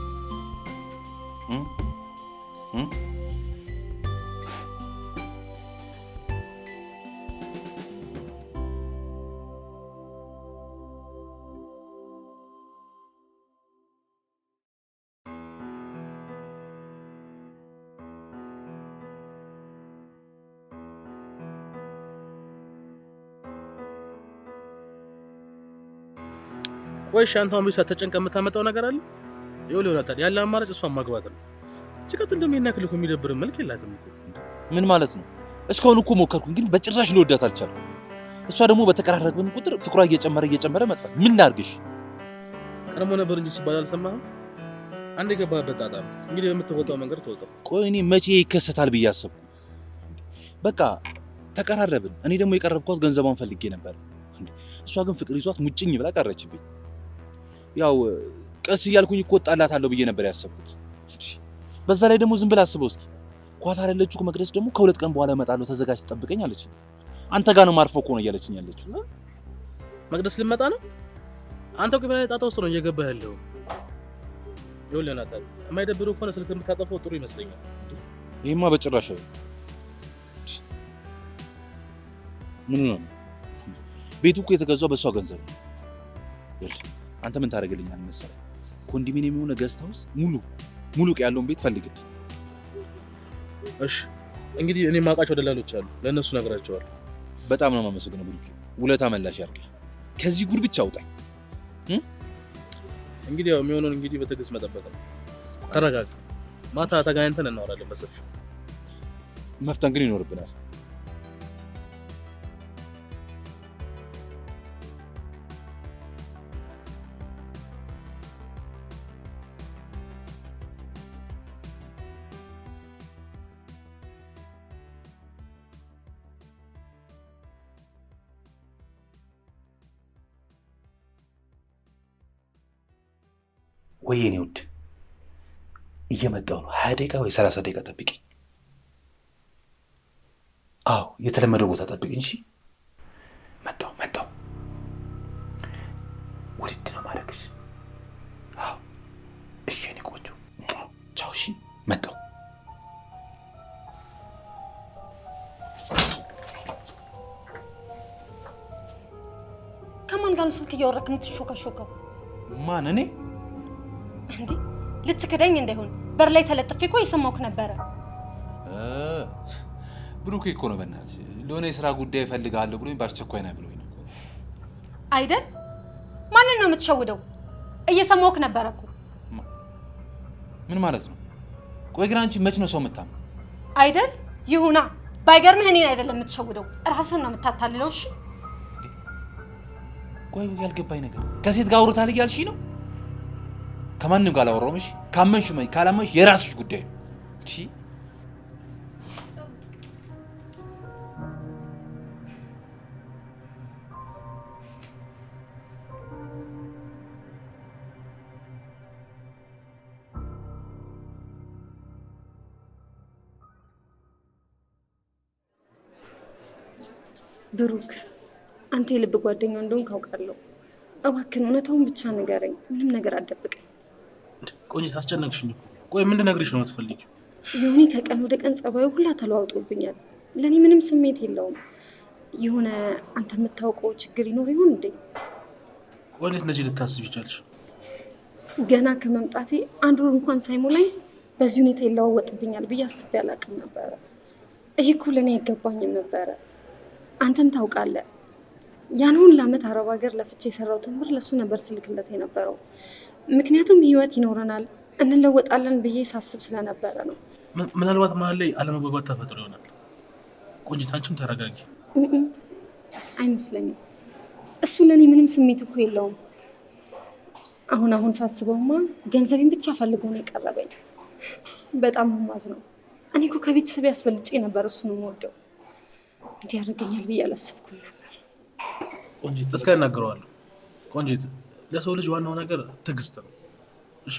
Speaker 4: ወይስ አንተም ቢሳ ተጨንቀ የምታመጣው ነገር አለ ይኸውልህ ዮናታን ያለ አማራጭ እሷን ማግባት ነው ሲቀጥል ደግሞ የናክልኩ የሚደብር መልክ የላትም እኮ
Speaker 3: ምን ማለት ነው እስካሁን እኮ ሞከርኩኝ ግን በጭራሽ ልወዳት አልቻልኩም እሷ ደግሞ በተቀራረብን ቁጥር ፍቅሯ እየጨመረ መጣ ምን ላድርግሽ
Speaker 4: ቀድሞ ነበር እንጂ ሲባል አልሰማህም አንዴ ገባህበት ጣጣ ነው እንግዲህ በምትወጣው መንገድ ተወጣው
Speaker 3: ቆይ እኔ መቼ ይከሰታል ብዬ አሰብኩ በቃ ተቀራረብን እኔ ደግሞ የቀረብኳት ገንዘቧን ፈልጌ ነበር እሷ ግን ፍቅር ይዟት ሙጭኝ ብላ ቀረችብኝ ያው ቀስ እያልኩኝ እኮ ጣላታለሁ ብዬ ነበር ያሰብኩት በዛ ላይ ደግሞ ዝም ብላ አስበው እስኪ ኳታር ያለችው መቅደስ ደግሞ ከ2 ቀን በኋላ እመጣለሁ ተዘጋጅ ተጠብቀኝ አለች አንተ ጋር ነው ማርፈው እኮ ነው እያለችኝ ያለችው
Speaker 4: መቅደስ ልመጣ ነው አንተ እኮ በላይ ጣጣ ውስጥ ነው እየገባህ ያለው። ይኸውልህ ናታን የማይደብረው ከሆነ ስልክ የምታጠፋው ጥሩ ይመስለኛል።
Speaker 9: ይሄማ በጭራሽ ምን ነው? ቤቱ እኮ የተገዛው በሷ ገንዘብ ነው። ይኸውልህ አንተ ምን ታደርግልኛለህ መሰለህ? ኮንዶሚኒየም የሆነ ገስት ሃውስ ሙሉ ያለውን ቤት ፈልግልኝ።
Speaker 4: እሺ እንግዲህ እኔ ማውቃቸው ደላሎች አሉ፣ ለእነሱ ነግራቸዋለሁ።
Speaker 9: በጣም ነው የማመሰግነው ብሩኬ፣ ውለታ መላሽ ያድርግህ። ከዚህ ጉድ ብቻ አውጣኝ።
Speaker 4: እንግዲህ ያው የሚሆነውን እንግዲህ በትዕግስት መጠበቅ ነው። ተረጋጋ። ማታ ተገናኝተን እናወራለን በሰፊው።
Speaker 9: መፍጠን ግን ይኖርብናል።
Speaker 3: ወይ የኔ ውድ እየመጣሁ ነው። 20 ደቂቃ ወይ 30 ደቂቃ ጠብቂኝ። አዎ የተለመደው ቦታ ጠብቂኝ። እሺ መጣሁ። ውድድ ነው ማለትሽ? አዎ እሺ የኔ ቆንጆ ቻው። እሺ መጣሁ።
Speaker 10: ከማን ጋር ነው ስልክ እያወራክ የምትሾካሾከው?
Speaker 3: ማን? እኔ
Speaker 10: እንዴ ልትክደኝ እንዳይሆን በር ላይ ተለጥፌ እኮ እየሰማሁህ ነበረ።
Speaker 9: ብሩኬ እኮ ነው በእናትህ ለሆነ የሥራ ጉዳይ እፈልግሃለሁ ብሎኝ በአስቸኳይ ነው ብሎኝ ነው
Speaker 10: አይደል? ማንን ነው የምትሸውደው? እየሰማሁህ ነበረ እኮ።
Speaker 9: ምን ማለት ነው? ቆይ ግን አንቺ መች ነው ሰው የምታምነው?
Speaker 10: አይደል? ይሁና። ባይገርምህ እኔን አይደለም የምትሸውደው ራስህን ነው የምታታልለው። እሺ
Speaker 9: ቆይ ያልገባኝ ነገር ከሴት ጋር አውርታል እያልሽኝ ነው? ከማንም ጋር አላወራሁም። እሺ ካመንሽ ማይ ካላመንሽ የራስሽ ጉዳይ ነው። እሺ
Speaker 10: ብሩክ አንተ የልብ ጓደኛው እንደሆንክ አውቃለሁ። እባክህን እውነታውን ብቻ ንገረኝ። ምንም ነገር አትደብቀኝ።
Speaker 4: ቆንጆ አስጨነቅሽኝ እኮ። ቆይ ምን ልነግርሽ ነው የምትፈልጊው?
Speaker 10: ዮኒ ከቀን ወደ ቀን ጸባዩ ሁላ ተለዋውጦብኛል። ለኔ ምንም ስሜት የለውም። የሆነ አንተ የምታውቀው ችግር ይኖር ይሆን እንዴ?
Speaker 4: ቆይ እንዴት እንደዚህ ልታስብ ይቻልሽ?
Speaker 10: ገና ከመምጣቴ 1 ወር እንኳን ሳይሞላኝ በዚህ ሁኔታ ይለዋወጥብኛል ብዬ አስቤ አላውቅም ነበረ። ይሄ እኮ ለኔ አይገባኝም ነበረ። አንተም ታውቃለህ ያን ሁሉ ዓመት አረብ ሀገር ለፍቼ የሰራሁትን ብር ለሱ ነበር ስልክለት የነበረው። ምክንያቱም ህይወት ይኖረናል እንለወጣለን ብዬ ሳስብ ስለነበረ ነው።
Speaker 4: ምናልባት መሀል ላይ አለመግባባት ተፈጥሮ ይሆናል። ቆንጂት አንቺም ተረጋጊ።
Speaker 10: አይመስለኝም። እሱ ለኔ ምንም ስሜት እኮ የለውም። አሁን ሳስበውማ ገንዘቤን ብቻ ፈልጎ ነው የቀረበኝ። በጣም ማዝነው። እኔ እኮ ከቤተሰብ ያስበልጬ ነበር እሱን የምወደው። እንዲህ ያደርገኛል ብዬ አላሰብኩም ነበር።
Speaker 4: ቆንጂት እስከ እናገረዋለሁ። ቆንጂት ለሰው ልጅ ዋናው ነገር ትዕግስት ነው። እሺ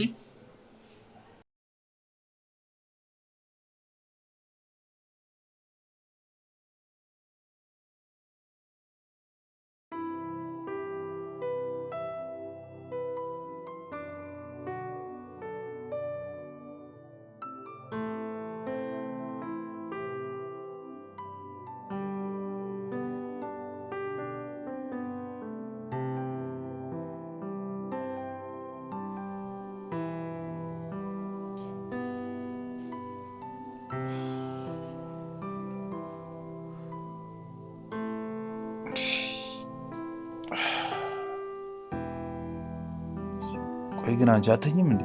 Speaker 3: ቆይ ግን አንቺ አትተኝም እንዴ?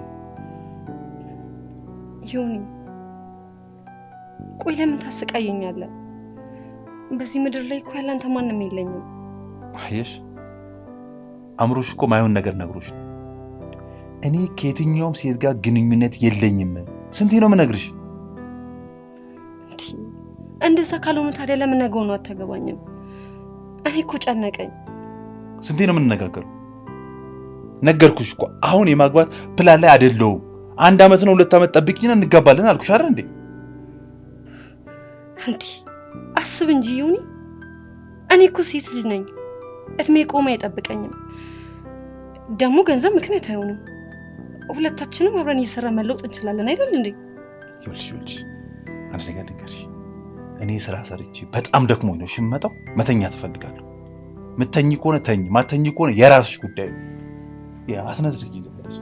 Speaker 10: ዮኒ ቆይ ለምን ታስቃየኛለህ? በዚህ ምድር ላይ እኮ ያለ አንተ ማንም የለኝም።
Speaker 3: አየሽ አምሮሽ እኮ ማይሆን ነገር ነግሮሽ ነው። እኔ ከየትኛውም ሴት ጋር ግንኙነት የለኝም። ስንቴ ነው የምነግርሽ?
Speaker 10: እንደዛ ካልሆነ ታዲያ ለምን ነገው ነው አታገባኝም? እኔ እኮ ጨነቀኝ።
Speaker 3: ስንቴ ነው የምንነጋገረው? ነገርኩሽ እኮ አሁን የማግባት ፕላን ላይ አይደለሁም። 1 ዓመት ነው 2 ዓመት ጠብቂና እንጋባለን አልኩሽ አይደል እንዴ?
Speaker 10: እንዴ አስብ እንጂ ዮኒ፣ እኔ እኮ ሴት ልጅ ነኝ። እድሜ ቆመ አይጠብቀኝም። ደግሞ ገንዘብ ምክንያት አይሆንም። ሁለታችንም አብረን እየሰራ መለወጥ እንችላለን አይደል እንዴ?
Speaker 9: ይኸውልሽ አንድ ነገር ልንገርሽ። እኔ ስራ ሰርቼ በጣም ደክሞኝ ነው ሽመጣው መተኛ ትፈልጋለሁ። ምተኝ ከሆነ ተኝ፣ ማተኝ ከሆነ የራስሽ ጉዳይ ነው። ያ አትነዝርጊ ዘበለሽ።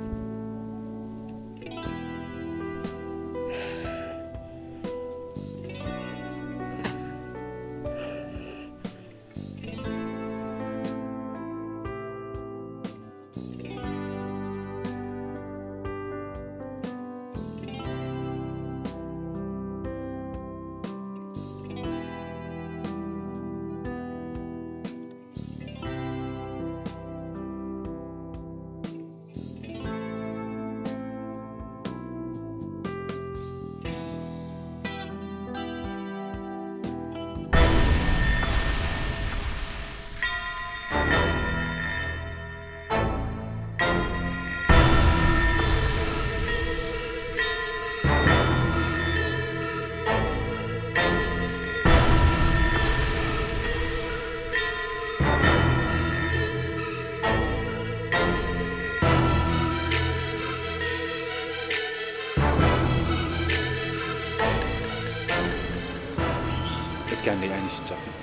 Speaker 9: እስኪ አንዴ አይንሽ ጨፍኝ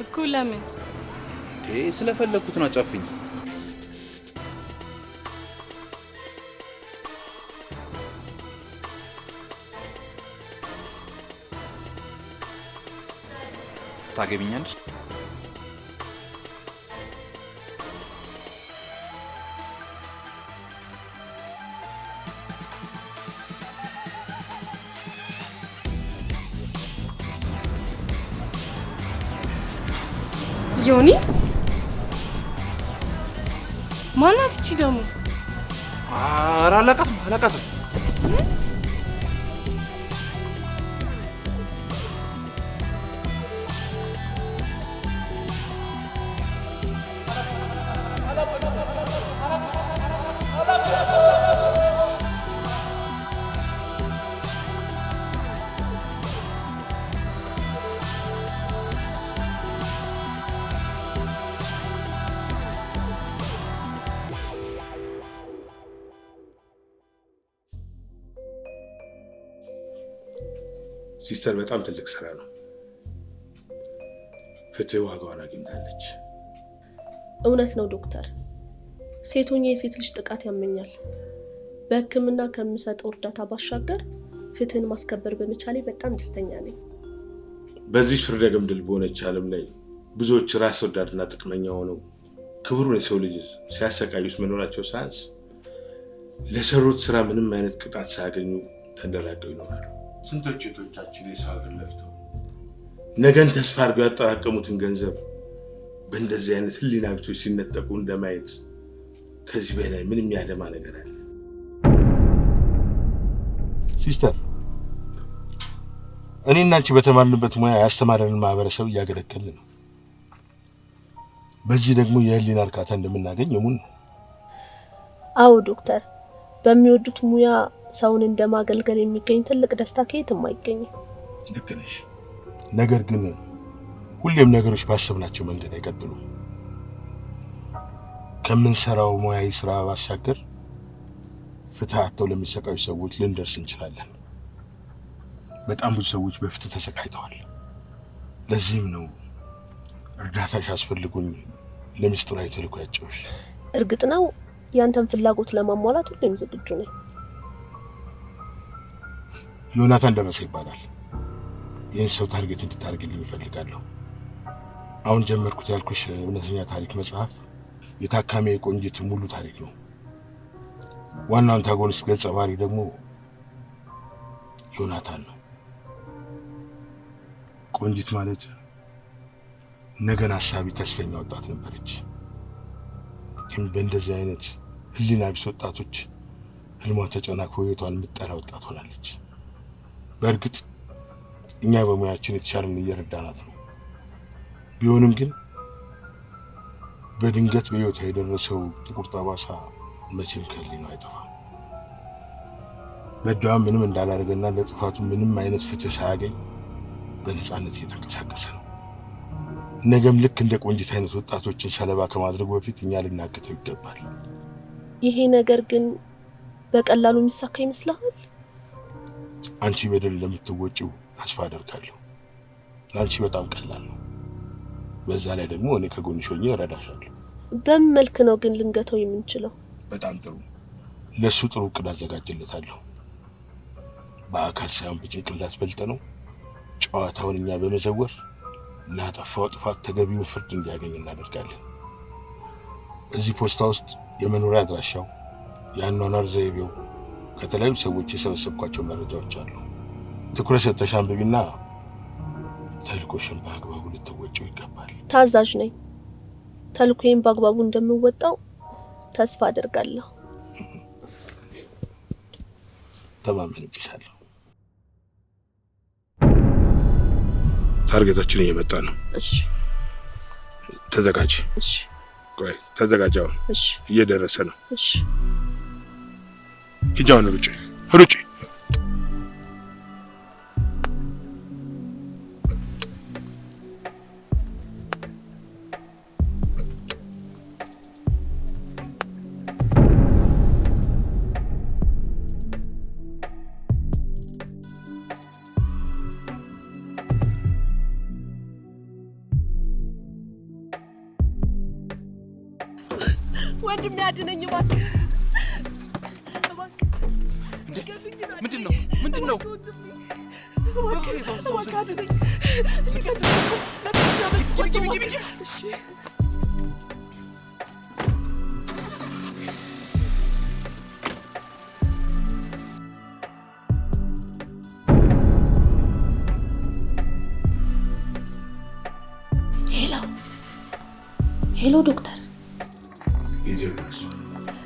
Speaker 5: እኮ። ለምን?
Speaker 9: ስለፈለኩት ነው። ጨፍኝ። ታገቢኛለሽ?
Speaker 10: ዮኒ ማናት እቺ ደግሞ?
Speaker 9: አላቃትም።
Speaker 1: ሲስተር በጣም ትልቅ ስራ ነው። ፍትህ ዋጋዋን አግኝታለች።
Speaker 7: እውነት ነው ዶክተር። ሴቶኛ የሴት ልጅ ጥቃት ያመኛል። በሕክምና ከምሰጠው እርዳታ ባሻገር ፍትህን ማስከበር በመቻሌ በጣም ደስተኛ ነኝ።
Speaker 1: በዚህ ፍርደ ገምድል በሆነች ዓለም ላይ ብዙዎች ራስ ወዳድና ጥቅመኛ ሆነው ክብሩን የሰው ልጅ ሲያሰቃዩት መኖራቸው ሳያንስ ለሰሩት ስራ ምንም አይነት ቅጣት ሳያገኙ ተንደላቀው ይኖራሉ። ስንቶች እህቶቻችን የሰው ሀገር ለፍተው ነገን ተስፋ አድርገው ያጠራቀሙትን ገንዘብ በእንደዚህ አይነት ህሊና ቢሶች ሲነጠቁ እንደማየት ከዚህ በላይ ምንም ያደማ ነገር አለ? ሲስተር፣ እኔና አንቺ በተማርንበት ሙያ ያስተማረንን ማህበረሰብ እያገለገልን ነው። በዚህ ደግሞ የህሊና እርካታ እንደምናገኝ የሙን ነው።
Speaker 7: አዎ ዶክተር፣ በሚወዱት ሙያ ሰውን እንደማገልገል የሚገኝ ትልቅ ደስታ ከየትም አይገኝም።
Speaker 1: ልክ ነሽ። ነገር ግን ሁሌም ነገሮች ባሰብናቸው መንገድ አይቀጥሉም። ከምንሰራው ሙያዊ ስራ ባሻገር ፍትህ አጥተው ለሚሰቃዩ ሰዎች ልንደርስ እንችላለን። በጣም ብዙ ሰዎች በፍትህ ተሰቃይተዋል። ለዚህም ነው እርዳታሽ አስፈልጉኝ ለሚስጥራዊ ተልእኮ ያጨውሽ።
Speaker 7: እርግጥ ነው ያንተን ፍላጎት ለማሟላት ሁሌም ዝግጁ ነኝ። ዮናታን ደረሰ ይባላል። ይህን ሰው ታርጌት እንድታርግልኝ እፈልጋለሁ። አሁን ጀመርኩት ያልኩሽ እውነተኛ ታሪክ መጽሐፍ የታካሚ ቆንጂት ሙሉ ታሪክ ነው። ዋናው አንታጎኒስት ገጸ ባህሪ ደግሞ ዮናታን ነው። ቆንጂት ማለት ነገን አሳቢ ተስፈኛ ወጣት ነበረች። ግን በእንደዚህ አይነት ህሊና ቢስ ወጣቶች ህልሟ ተጨናክፎ ህይወቷን የምትጠላ ወጣት ሆናለች። በእርግጥ እኛ በሙያችን የተሻለን እየረዳናት ነው። ቢሆንም ግን በድንገት በህይወቷ የደረሰው ጥቁር ጠባሳ መቼም ከህሊናዋ አይጠፋም። በዳዋ ምንም እንዳላደረገና ለጥፋቱ ምንም አይነት ፍትህ ሳያገኝ በነፃነት እየተንቀሳቀሰ ነው። ነገም ልክ እንደ ቆንጂት አይነት ወጣቶችን ሰለባ ከማድረጉ በፊት እኛ ልናግተው ይገባል። ይሄ ነገር ግን በቀላሉ የሚሳካ ይመስላል?
Speaker 1: አንቺ በደል እንደምትወጪው ተስፋ አደርጋለሁ። አንቺ በጣም ቀላል ነው። በዛ ላይ ደግሞ እኔ ከጎንሽ ሆኜ እረዳሻለሁ።
Speaker 7: በምን መልክ ነው ግን ልንገተው የምንችለው?
Speaker 1: በጣም ጥሩ። ለሱ ጥሩ እቅድ አዘጋጅለታለሁ። በአካል ሳይሆን በጭንቅላት በልጠ ነው ጨዋታውን እኛ በመዘወር ላጠፋው ጥፋት ተገቢውን ፍርድ እንዲያገኝ እናደርጋለን። እዚህ ፖስታ ውስጥ የመኖሪያ አድራሻው፣ የአኗኗር ዘይቤው፣ ከተለያዩ ሰዎች የሰበሰብኳቸው መረጃዎች አሉ። ትኩረት ሰጥተሽ አንብቢና ተልእኮሽን በአግባቡ ልትወጪው ይገባል።
Speaker 7: ታዛዥ ነኝ። ተልእኮዬን በአግባቡ እንደምወጣው ተስፋ አደርጋለሁ።
Speaker 1: ተማመንብሻለሁ። ታርጌታችን እየመጣ ነው።
Speaker 7: እሺ
Speaker 1: ተዘጋጂ።
Speaker 7: እሺ
Speaker 1: ቆይ ተዘጋጃው።
Speaker 7: እሺ
Speaker 1: እየደረሰ ነው።
Speaker 7: እሺ
Speaker 1: ሂጃውን ሩጪ ሩጪ።
Speaker 5: ወንድሜ አድነኝ እባክህ።
Speaker 3: ምንድን ነው?
Speaker 7: ሄሎ ዶክተር።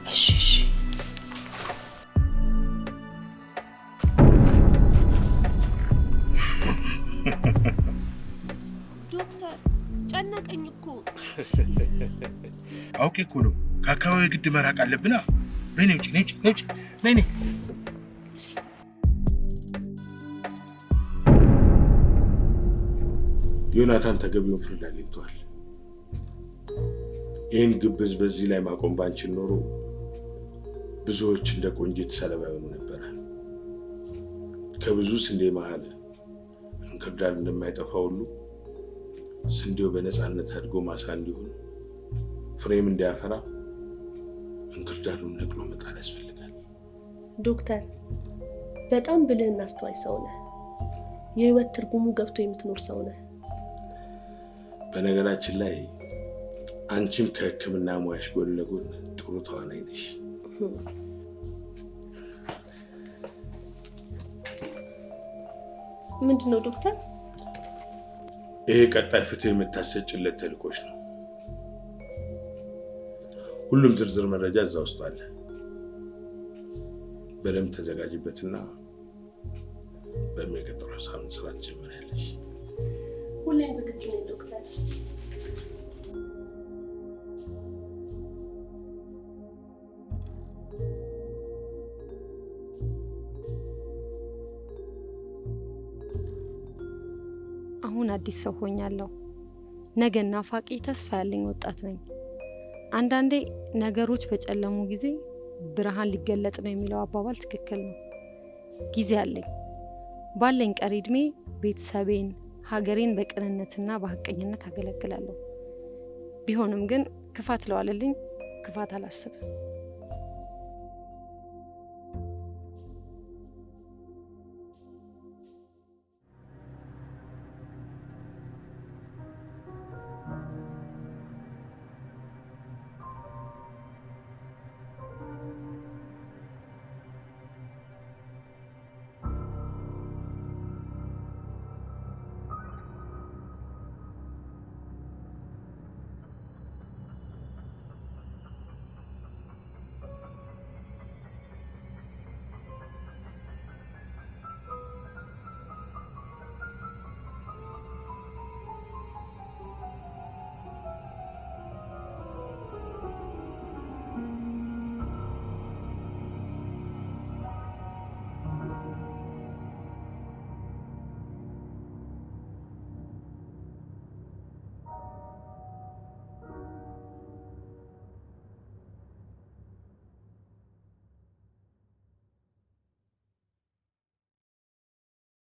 Speaker 7: እሺ እሺ። ዶክተር ጨነቀኝ እኮ።
Speaker 1: አውቄ እኮ ነው። ከአካባቢ ግድ መራቅ አለብና። ነይ ውጪ፣ ነይ ውጪ፣ ነይ ነይ። ዮናታን ተገቢውን ፍርድ አግኝቷል። ይህን ግብዝ በዚህ ላይ ማቆም ባንችል ኖሮ ብዙዎች እንደ ቆንጂት ሰለባ ይሆኑ ነበር። ከብዙ ስንዴ መሃል እንክርዳድ እንደማይጠፋ ሁሉ ስንዴው በነፃነት አድጎ ማሳ እንዲሆን ፍሬም እንዲያፈራ እንክርዳዱን ነቅሎ መጣል ያስፈልጋል።
Speaker 7: ዶክተር በጣም ብልህና አስተዋይ ሰው ነህ። የህይወት ትርጉሙ ገብቶ የምትኖር ሰው ነህ።
Speaker 1: በነገራችን ላይ አንቺም ከህክምና ሙያሽ ጎን ለጎን ጥሩ ተዋናይ ነሽ።
Speaker 7: ምንድነው ዶክተር?
Speaker 1: ይሄ ቀጣይ ፍትህ የምታሰጭለት ተልእኮሽ ነው። ሁሉም ዝርዝር መረጃ እዛ ውስጥ አለ። በደንብ ተዘጋጅበትና በሚቀጥለው ሳምንት ስራ ትጀምሪያለሽ።
Speaker 7: ሁሌም ዝግጁ ነኝ ዶክተር።
Speaker 10: አሁን አዲስ ሰው ሆኛለሁ። ነገና ፋቂ ተስፋ ያለኝ ወጣት ነኝ። አንዳንዴ ነገሮች በጨለሙ ጊዜ ብርሃን ሊገለጥ ነው የሚለው አባባል ትክክል ነው። ጊዜ አለኝ። ባለኝ ቀሪ እድሜ ቤተሰቤን፣ ሀገሬን በቅንነትና በሐቀኝነት አገለግላለሁ። ቢሆንም ግን ክፋት ለዋለልኝ ክፋት አላስብም።